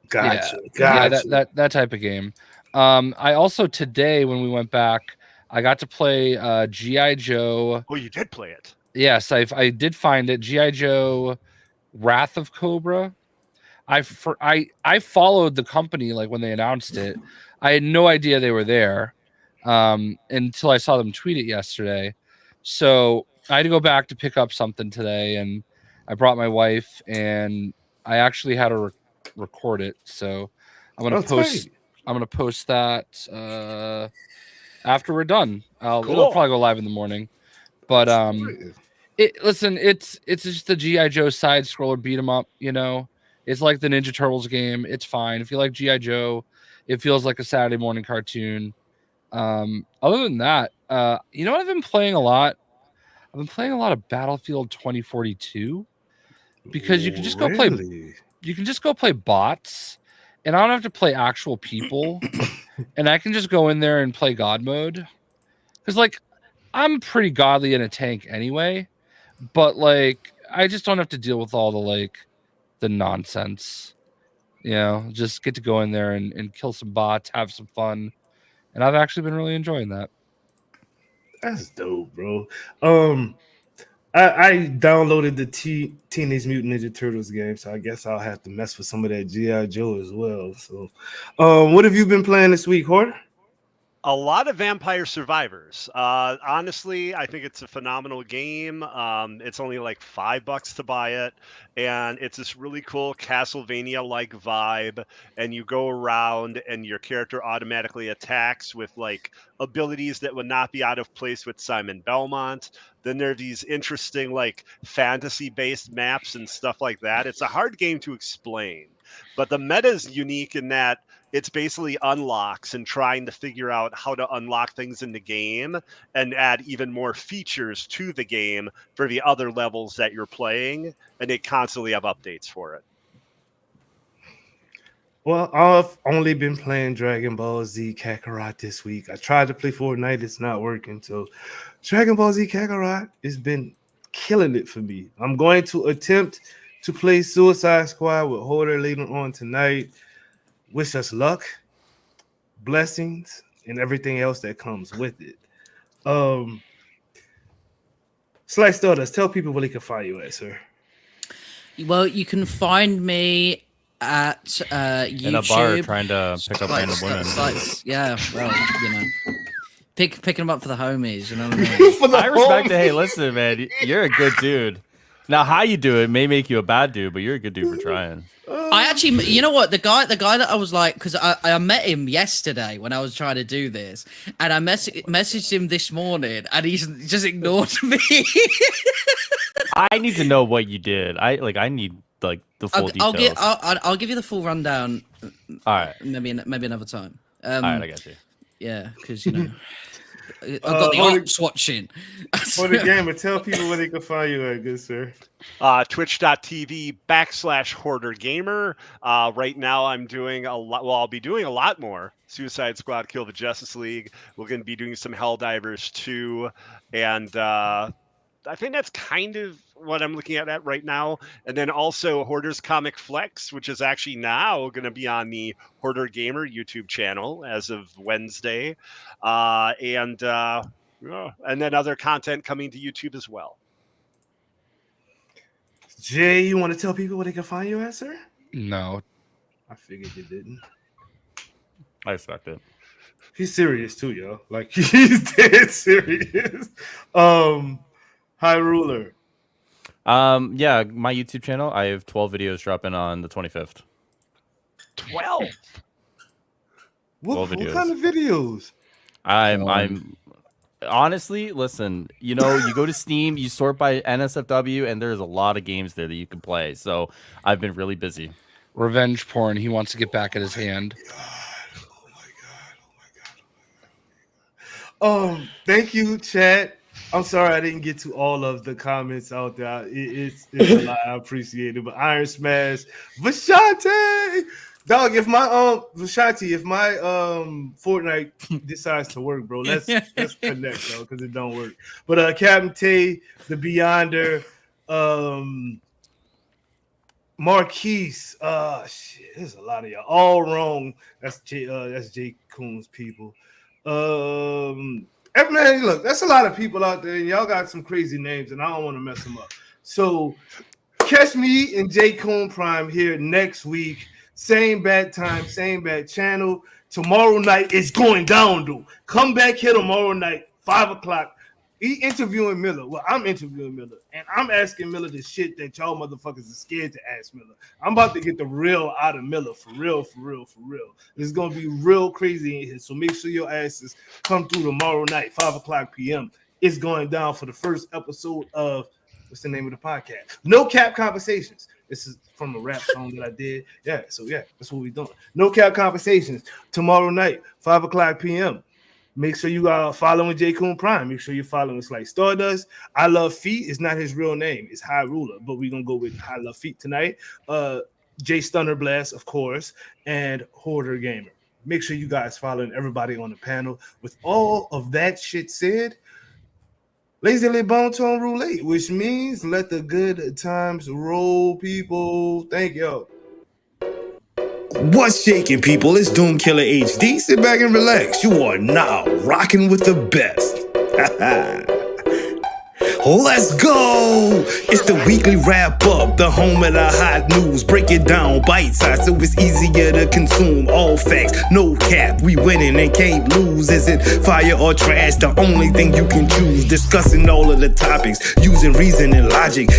Gotcha. Yeah, that type of game. I also, today when we went back, I got to play G.I. Joe. Oh, you did play it? Yes, I did find it. G.I. Joe Wrath of Cobra. I followed the company like when they announced it. I had no idea they were there until I saw them tweet it yesterday. So I had to go back to pick up something today, and I brought my wife, and I actually had to record it. So I'm gonna post that after we're done. It'll probably go live in the morning. But it's just the G.I. Joe side scroller beat 'em up. You know, it's like the Ninja Turtles game. It's fine if you like G.I. Joe. It feels like a Saturday morning cartoon. Other than that, you know what I've been playing a lot? I've been playing a lot of Battlefield 2042 because you can just go play. You can just go play bots, and I don't have to play actual people, and I can just go in there and play God mode. Because like, I'm pretty godly in a tank anyway, but like, I just don't have to deal with all the nonsense. You know, just get to go in there and kill some bots, have some fun. and I've actually been really enjoying that. That's dope, bro. I downloaded the Teenage Mutant Ninja Turtles game, so I guess I'll have to mess with some of that G.I. Joe as well. So, what have you been playing this week, Hoarder? A lot of Vampire Survivors. Honestly, I think it's a phenomenal game. It's only like $5 to buy it, and it's this really cool Castlevania-like vibe. And you go around, and your character automatically attacks with like abilities that would not be out of place with Simon Belmont. Then there are these interesting like fantasy-based maps and stuff like that. It's a hard game to explain, but the meta is unique in that it's basically unlocks and trying to figure out how to unlock things in the game and add even more features to the game for the other levels that you're playing. And they constantly have updates for it. Well, I've only been playing Dragon Ball Z Kakarot this week. I tried to play Fortnite. It's not working. So Dragon Ball Z Kakarot has been killing it for me. I'm going to attempt to play Suicide Squad with Hoarder later on tonight. Wish us luck, blessings, and everything else that comes with it. Slice Stardust, tell people where they can find you at, sir. Well, you can find me at YouTube. In a bar trying to pick up random women. Yeah, well, you know. Picking them up for the homies, you know what I mean? I respect it. Hey, listen, man, you're a good dude. Now, how you do it may make you a bad dude, but you're a good dude for trying. I actually, you know what, the guy that I was like, because I met him yesterday when I was trying to do this, and I messaged him this morning, and he's just ignored me. I need to know what you did. I need like the full details. I'll give you the full rundown. All right, maybe another time. All right, I got you. Yeah, because you know. I've got the ops watching. For the game, and tell people where they can find you at, good sir. Twitch.tv/Hoarder Gamer. Right now I'm doing a lot. Well, I'll be doing a lot more. Suicide Squad, Kill the Justice League. We're going to be doing some Helldivers too. And I think that's kind of what I'm looking at right now. And then also Hoarder's Comic Flex, which is actually now going to be on the Hoarder Gamer YouTube channel as of Wednesday. And then other content coming to YouTube as well. Jay, you want to tell people where they can find you at, sir? No. I figured you didn't. I expect it. He's serious too, yo. Like, he's dead serious. High Ruler. Yeah, my YouTube channel. I have 12 videos dropping on the 25th. 12? What kind of videos? I'm honestly, listen, you know, you go to Steam, you sort by NSFW, and there's a lot of games there that you can play. So I've been really busy. Revenge porn. He wants to get back at his hand. Oh my god. Thank you, chat. I'm sorry I didn't get to all of the comments out there. It's a lot. I appreciate it. But Iron Smash, Vashante, dog. If my Vashanti, if my Fortnite decides to work, bro, let's connect, though, because it don't work. But Captain Tay, the Beyonder, Marquise, shit, there's a lot of y'all. All wrong. That's Jake Coon's people. Man, look, that's a lot of people out there, and y'all got some crazy names, and I don't want to mess them up. So catch me and J. Coon Prime here next week. Same bad time, same bad channel. Tomorrow night is going down, dude. Come back here tomorrow night, 5 o'clock. He interviewing Miller. Well, I'm interviewing Miller, and I'm asking Miller the shit that y'all motherfuckers are scared to ask Miller. I'm about to get the real out of Miller, for real. It's gonna be real crazy in here. So make sure your asses come through tomorrow night, 5 o'clock p.m. It's going down for the first episode of what's the name of the podcast? No Cap Conversations. This is from a rap song that I did. Yeah, so yeah, that's what we're doing. No Cap Conversations tomorrow night, 5 o'clock p.m. Make sure you are following J. Coon Prime. Make sure you're following us like Stardust. I Love Feet is not his real name. It's High Ruler, but we're going to go with I Love Feet tonight. Jay Stunner Blast, of course, and Hoarder Gamer. Make sure you guys following everybody on the panel. With all of that shit said, Lazily Bone Tone Roulette, which means let the good times roll, people. Thank y'all. What's shaking, people? It's Doom Killer HD. Sit back and relax. You are now rocking with the best. Let's go! It's the weekly wrap up, the home of the hot news. Break it down, bite size, so it's easier to consume. All facts, no cap. We winning and can't lose. Is it fire or trash? The only thing you can choose. Discussing all of the topics, using reason and logic.